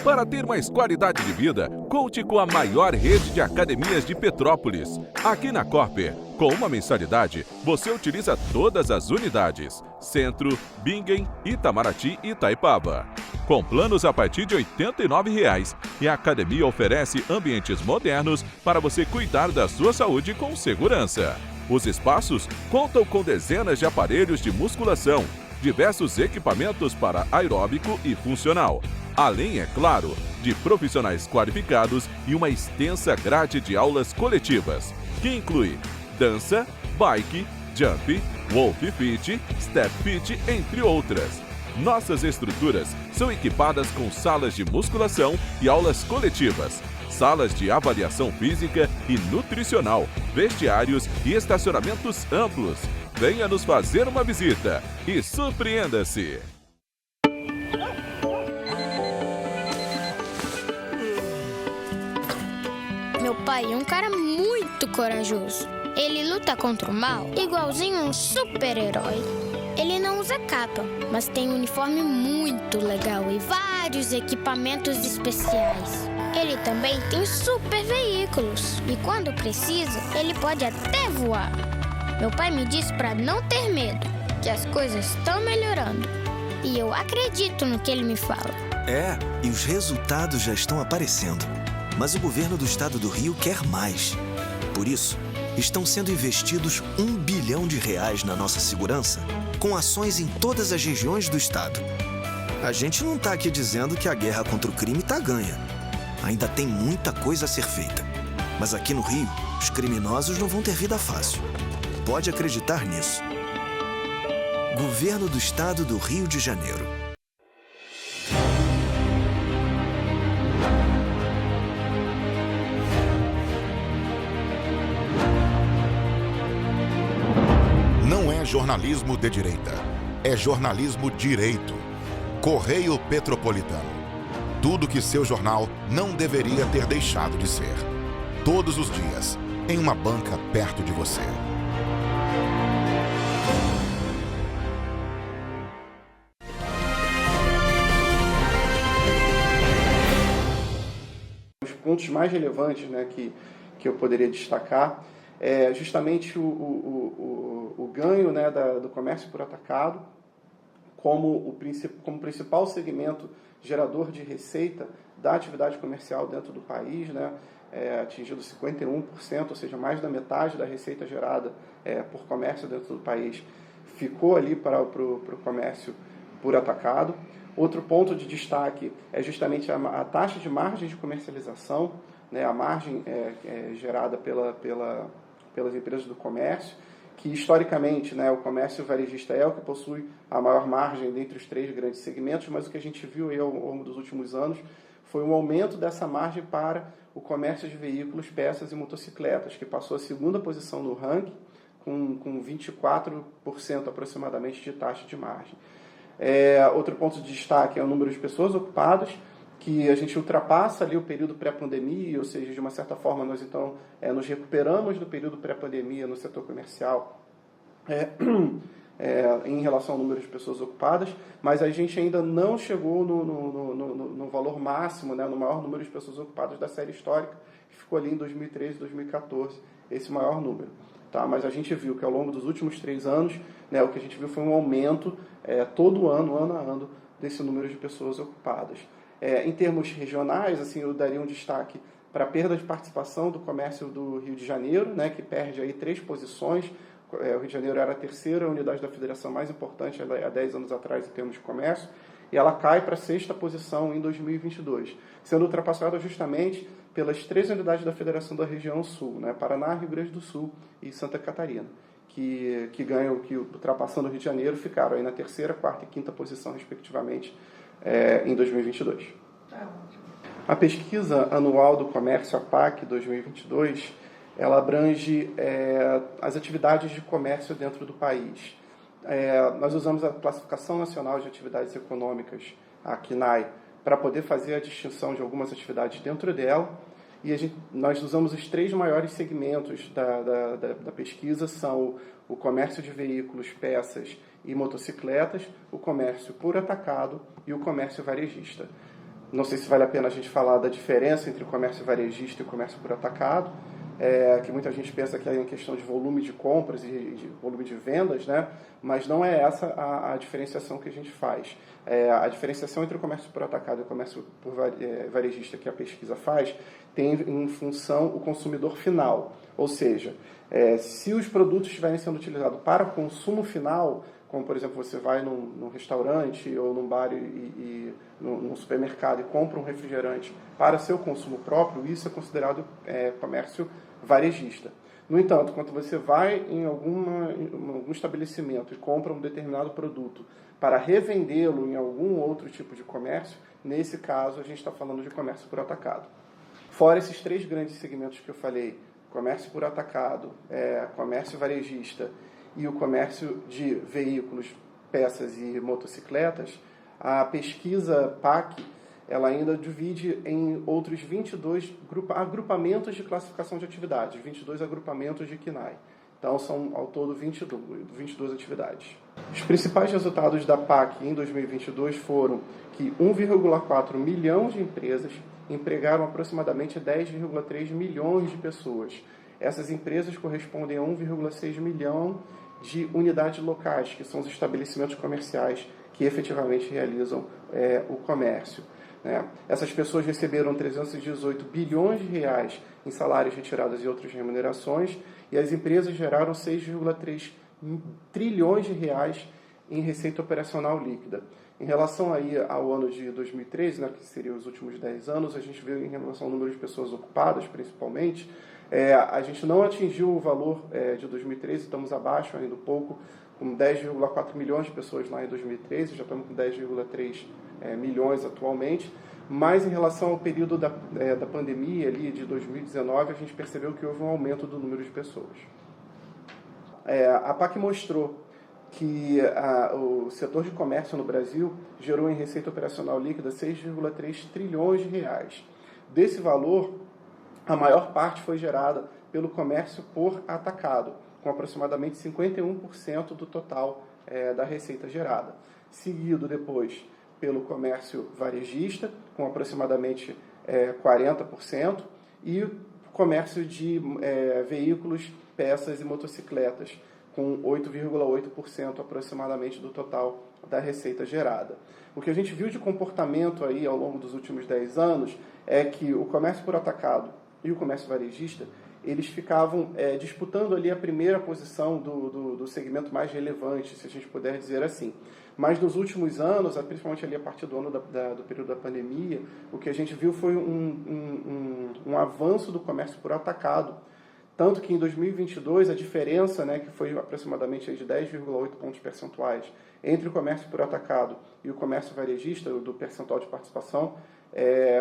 Para ter mais qualidade de vida, conte com a maior rede de academias de Petrópolis. Aqui na Corper, com uma mensalidade, você utiliza todas as unidades: Centro, Bingen, Itamaraty e Itaipava. Com planos a partir de R$ 89,00, e a academia oferece ambientes modernos para você cuidar da sua saúde com segurança. Os espaços contam com dezenas de aparelhos de musculação, diversos equipamentos para aeróbico e funcional, além, é claro, de profissionais qualificados e uma extensa grade de aulas coletivas, que inclui dança, bike, jump, wolf fit, step fit, entre outras. Nossas estruturas são equipadas com salas de musculação e aulas coletivas, salas de avaliação física e nutricional, vestiários e estacionamentos amplos. Venha nos fazer uma visita e surpreenda-se! pai é um cara muito corajoso. Ele luta contra o mal igualzinho um super-herói. Ele não usa capa, mas tem um uniforme muito legal e vários equipamentos especiais. Ele também tem super veículos e quando precisa, ele pode até voar. Meu pai me disse para não ter medo, que as coisas estão melhorando. E eu acredito no que ele me fala. E os resultados já estão aparecendo. Mas o governo do estado do Rio quer mais. Por isso, estão sendo investidos R$1 bilhão na nossa segurança, com ações em todas as regiões do estado. A gente não está aqui dizendo que a guerra contra o crime está ganha. Ainda tem muita coisa a ser feita. Mas aqui no Rio, os criminosos não vão ter vida fácil. Pode acreditar nisso. Governo do Estado do Rio de Janeiro. Não é jornalismo de direita, é jornalismo direito. Correio Petropolitano. Tudo que seu jornal não deveria ter deixado de ser. Todos os dias, em uma banca perto de você. Os pontos mais relevantes, né, que eu poderia destacar é justamente o ganho, né, do comércio por atacado como principal segmento gerador de receita da atividade comercial dentro do país, né, atingindo 51%, ou seja, mais da metade da receita gerada por comércio dentro do país ficou ali para o comércio por atacado. Outro ponto de destaque é justamente a taxa de margem de comercialização, né, a margem gerada pelas empresas do comércio, que historicamente, né, o comércio varejista é o que possui a maior margem dentre os 3 grandes segmentos, mas o que a gente viu aí ao longo dos últimos anos foi um aumento dessa margem para o comércio de veículos, peças e motocicletas, que passou a 2ª posição no ranking, com 24% aproximadamente de taxa de margem. Outro ponto de destaque é o número de pessoas ocupadas, que a gente ultrapassa ali o período pré-pandemia, ou seja, de uma certa forma nós então nos recuperamos do período pré-pandemia no setor comercial em relação ao número de pessoas ocupadas, mas a gente ainda não chegou no valor máximo, né, no maior número de pessoas ocupadas da série histórica, que ficou ali em 2013 e 2014, esse maior número. Tá? Mas a gente viu que ao longo dos últimos 3 anos, né, o que a gente viu foi um aumento todo ano a ano, desse número de pessoas ocupadas. Em termos regionais, assim, eu daria um destaque para a perda de participação do comércio do Rio de Janeiro, né, que perde aí 3 posições. O Rio de Janeiro era a 3ª unidade da federação mais importante há 10 anos atrás em termos de comércio, e ela cai para a 6ª posição em 2022, sendo ultrapassada justamente pelas 3 unidades da federação da região sul, né, Paraná, Rio Grande do Sul e Santa Catarina, que ganham, que ultrapassando o Rio de Janeiro, ficaram aí na 3ª, 4ª e 5ª posição, respectivamente, em 2022. A pesquisa anual do comércio APAC 2022, ela abrange as atividades de comércio dentro do país. Nós usamos a Classificação Nacional de Atividades Econômicas, a CNAE, para poder fazer a distinção de algumas atividades dentro dela, e nós usamos os 3 maiores segmentos da pesquisa, são o comércio de veículos, peças e motocicletas, o comércio por atacado e o comércio varejista. Não sei se vale a pena a gente falar da diferença entre o comércio varejista e o comércio por atacado, que muita gente pensa que é em questão de volume de compras e de volume de vendas, né? Mas não é essa a diferenciação que a gente faz. A diferenciação entre o comércio por atacado e o comércio por varejista que a pesquisa faz tem em função o consumidor final, ou seja, se os produtos estiverem sendo utilizados para consumo final, como por exemplo você vai num restaurante ou num bar e num supermercado e compra um refrigerante para seu consumo próprio, isso é considerado comércio varejista. No entanto, quando você vai em algum estabelecimento e compra um determinado produto para revendê-lo em algum outro tipo de comércio, nesse caso a gente está falando de comércio por atacado. Fora esses 3 grandes segmentos que eu falei, comércio por atacado, comércio varejista e o comércio de veículos, peças e motocicletas, a pesquisa PAC ela ainda divide em outros 22 agrupamentos de classificação de atividades, 22 agrupamentos de CNAE. Então, são ao todo 22 atividades. Os principais resultados da PAC em 2022 foram que 1,4 milhão de empresas empregaram aproximadamente 10,3 milhões de pessoas. Essas empresas correspondem a 1,6 milhão de unidades locais, que são os estabelecimentos comerciais que efetivamente realizam o comércio. Essas pessoas receberam 318 bilhões de reais em salários, retiradas e outras remunerações, e as empresas geraram 6,3 trilhões de reais em receita operacional líquida. Em relação aí ao ano de 2013, que seriam os últimos 10 anos, a gente vê em relação ao número de pessoas ocupadas, principalmente, a gente não atingiu o valor de 2013, estamos abaixo ainda um pouco, com 10,4 milhões de pessoas lá em 2013, já estamos com 10,3 milhões atualmente, mas em relação ao período da pandemia ali de 2019, a gente percebeu que houve um aumento do número de pessoas. A PAC mostrou que o setor de comércio no Brasil gerou em receita operacional líquida 6,3 trilhões de reais. Desse valor, a maior parte foi gerada pelo comércio por atacado, com aproximadamente 51% do total da receita gerada. Seguido depois pelo comércio varejista, com aproximadamente 40%, e comércio de veículos, peças e motocicletas, com 8,8% aproximadamente do total da receita gerada. O que a gente viu de comportamento aí ao longo dos últimos 10 anos é que o comércio por atacado e o comércio varejista, eles ficavam disputando ali a primeira posição do segmento mais relevante, se a gente puder dizer assim. Mas nos últimos anos, principalmente ali a partir do ano do período da pandemia, o que a gente viu foi um avanço do comércio por atacado. Tanto que em 2022 a diferença, que foi aproximadamente de 10,8 pontos percentuais entre o comércio por atacado e o comércio varejista, do percentual de participação,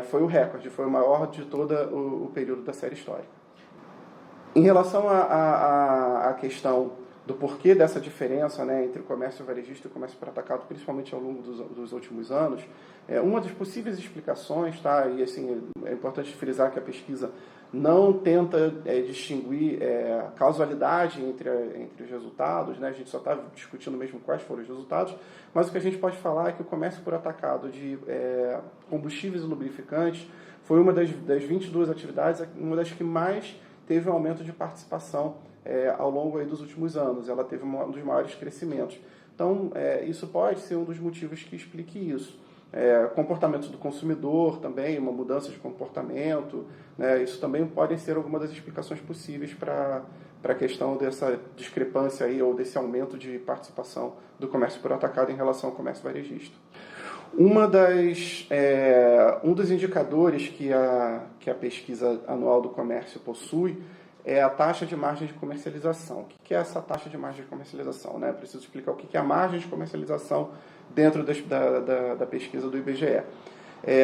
foi o recorde, foi o maior de todo o período da série histórica. Em relação à questão do porquê dessa diferença entre o comércio varejista e o comércio por atacado, principalmente ao longo dos últimos anos, uma das possíveis explicações, e assim, é importante frisar que a pesquisa não tenta distinguir causalidade entre os resultados, a gente só está discutindo mesmo quais foram os resultados, mas o que a gente pode falar é que o comércio por atacado de combustíveis e lubrificantes foi uma das 22 atividades, uma das que mais teve um aumento de participação ao longo aí dos últimos anos. Ela teve um dos maiores crescimentos. Então, isso pode ser um dos motivos que explique isso. Comportamento do consumidor também, uma mudança de comportamento, isso também podem ser algumas das explicações possíveis para a questão dessa discrepância aí, ou desse aumento de participação do comércio por atacado em relação ao comércio varejista. Um dos indicadores que a pesquisa anual do comércio possui é a taxa de margem de comercialização. O que é essa taxa de margem de comercialização? Preciso explicar o que é a margem de comercialização dentro da pesquisa do IBGE.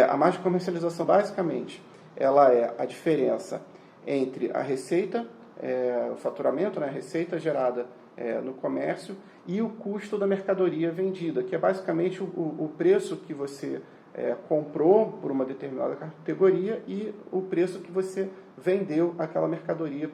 A margem de comercialização, basicamente, ela é a diferença entre a receita, o faturamento, a receita gerada no comércio, e o custo da mercadoria vendida, que é basicamente o preço que você comprou por uma determinada categoria e o preço que você vendeu aquela mercadoria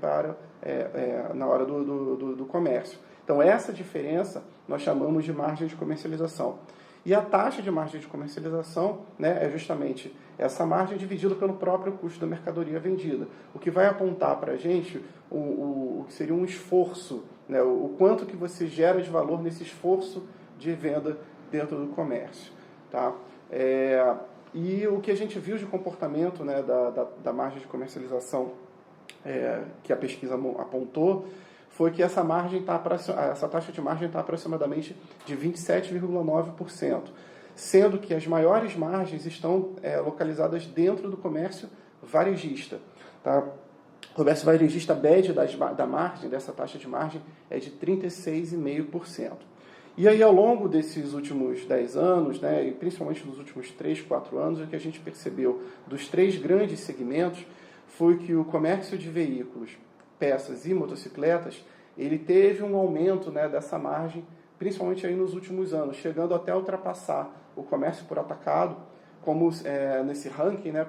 na hora do comércio. Então, essa diferença nós chamamos de margem de comercialização. E a taxa de margem de comercialização é justamente essa margem dividida pelo próprio custo da mercadoria vendida, o que vai apontar para a gente o que seria um esforço, o quanto que você gera de valor nesse esforço de venda dentro do comércio. Tá? E o que a gente viu de comportamento da margem de comercialização que a pesquisa apontou foi que essa taxa de margem está aproximadamente de 27,9%, sendo que as maiores margens estão localizadas dentro do comércio varejista. Tá? O comércio varejista, a média da margem, dessa taxa de margem, é de 36,5%. E aí, ao longo desses últimos 10 anos, e principalmente nos últimos 3, 4 anos, o que a gente percebeu dos 3 grandes segmentos foi que o comércio de veículos, peças e motocicletas, ele teve um aumento dessa margem, principalmente aí nos últimos anos, chegando até ultrapassar o comércio por atacado como nesse ranking, né,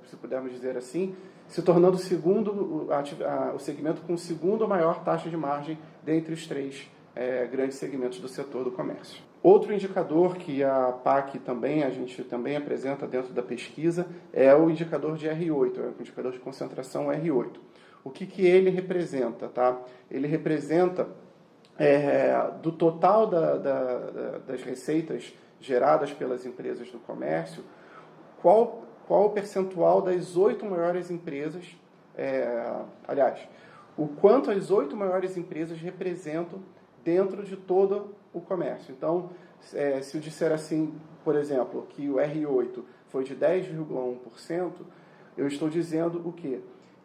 se pudermos dizer assim, se tornando o segmento com o segundo maior taxa de margem dentre os 3 grandes segmentos do setor do comércio. Outro indicador que a gente também apresenta dentro da pesquisa é o indicador de R8, o indicador de concentração R8. O que ele representa? Tá? Ele representa do total das receitas geradas pelas empresas do comércio, qual o percentual das 8 maiores empresas, o quanto as 8 maiores empresas representam dentro de todo o comércio. Então, se eu disser assim, por exemplo, que o R8 foi de 10,1%, eu estou dizendo o quê?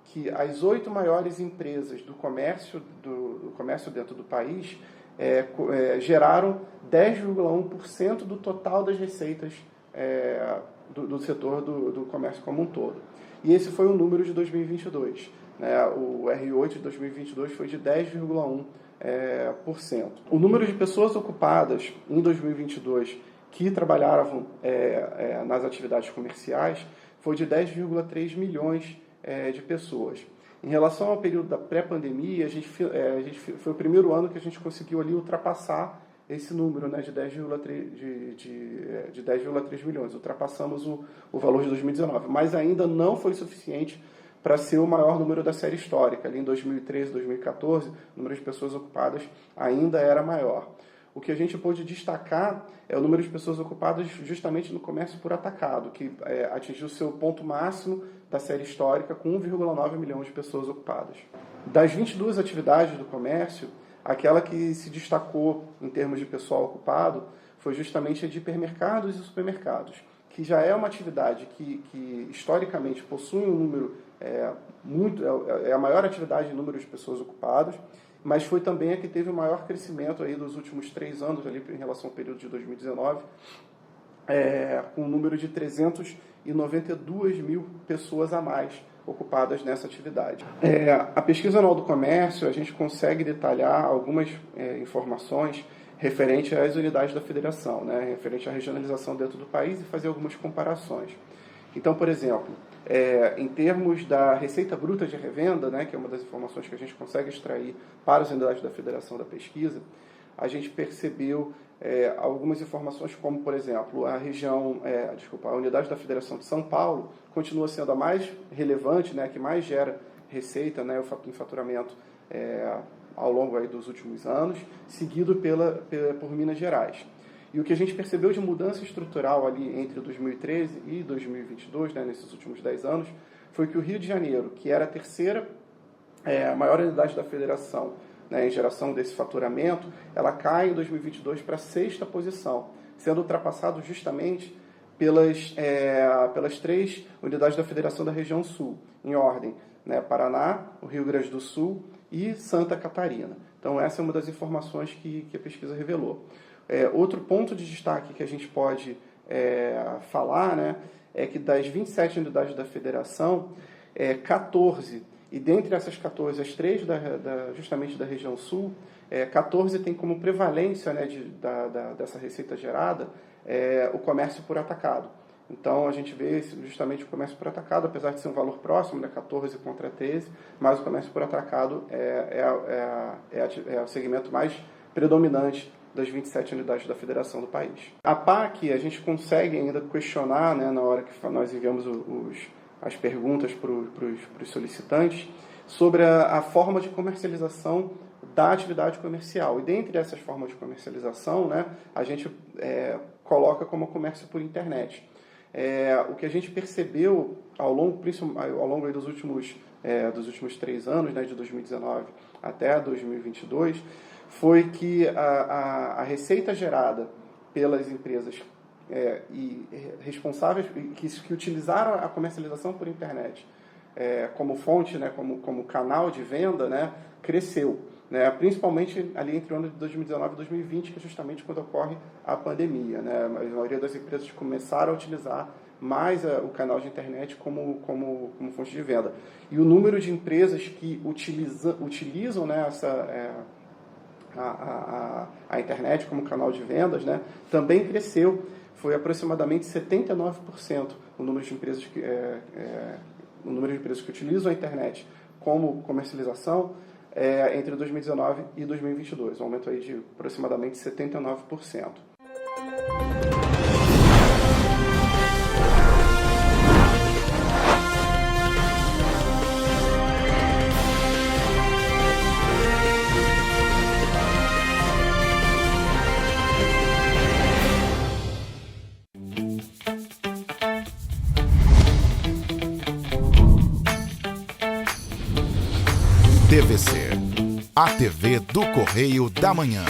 Que as 8 maiores empresas do comércio dentro do país geraram 10,1% do total das receitas do setor do comércio como um todo. E esse foi o número de 2022. Né? O R8 de 2022 foi de 10,1%. O número de pessoas ocupadas em 2022 que trabalhavam nas atividades comerciais foi de 10,3 milhões de pessoas. Em relação ao período da pré-pandemia, foi o primeiro ano que a gente conseguiu ali ultrapassar esse número, né, de 10,3 milhões. Ultrapassamos o valor de 2019, mas ainda não foi suficiente para ser o maior número da série histórica. Ali em 2013, 2014, o número de pessoas ocupadas ainda era maior. O que a gente pôde destacar é o número de pessoas ocupadas justamente no comércio por atacado, que atingiu seu ponto máximo da série histórica, com 1,9 milhão de pessoas ocupadas. Das 22 atividades do comércio, aquela que se destacou em termos de pessoal ocupado foi justamente a de hipermercados e supermercados, que já é uma atividade que historicamente possui um número é a maior atividade em número de pessoas ocupadas, mas foi também a que teve o maior crescimento aí dos últimos 3 anos, ali, em relação ao período de 2019, com um número de 392 mil pessoas a mais ocupadas nessa atividade. A pesquisa anual do comércio, a gente consegue detalhar algumas informações referente às unidades da federação, né, referente à regionalização dentro do país e fazer algumas comparações. Então, por exemplo, em termos da receita bruta de revenda, né, que é uma das informações que a gente consegue extrair para as unidades da federação da pesquisa, a gente percebeu algumas informações como, por exemplo, a unidade da Federação de São Paulo continua sendo a mais relevante, né, que mais gera receita, né, em faturamento ao longo aí dos últimos anos, seguido por Minas Gerais. E o que a gente percebeu de mudança estrutural ali entre 2013 e 2022, né, nesses últimos 10 anos, foi que o Rio de Janeiro, que era a terceira maior unidade da federação, né, em geração desse faturamento, ela cai em 2022 para a 6ª posição, sendo ultrapassado justamente pelas 3 unidades da Federação da Região Sul, em ordem, né, Paraná, o Rio Grande do Sul e Santa Catarina. Então, essa é uma das informações que a pesquisa revelou. Outro ponto de destaque que a gente pode falar, né, é que das 27 unidades da Federação, 14, e dentre essas 14, as 3 justamente da região Sul, 14 tem como prevalência, né, dessa receita gerada o comércio por atacado. Então, a gente vê justamente o comércio por atacado, apesar de ser um valor próximo, né, 14 contra 13, mas o comércio por atacado é o segmento mais predominante das 27 unidades da federação do país. A PAC, a gente consegue ainda questionar, né, na hora que nós enviamos as perguntas para os solicitantes, sobre a forma de comercialização da atividade comercial. E dentre essas formas de comercialização, né, a gente coloca como comércio por internet. O que a gente percebeu ao longo aí dos últimos 3 anos, né, de 2019 até 2022, foi que a receita gerada pelas empresas responsáveis que utilizaram a comercialização por internet como fonte, né, como canal de venda, né, cresceu, né, principalmente ali entre o ano de 2019 e 2020, que é justamente quando ocorre a pandemia, né, a maioria das empresas começaram a utilizar mais o canal de internet como fonte de venda. E o número de empresas que utilizam, né, a internet como canal de vendas, né, também cresceu. Foi aproximadamente 79% o número de empresas que utilizam a internet como comercialização entre 2019 e 2022, um aumento aí de aproximadamente 79%. TVC, a TV do Correio da Manhã.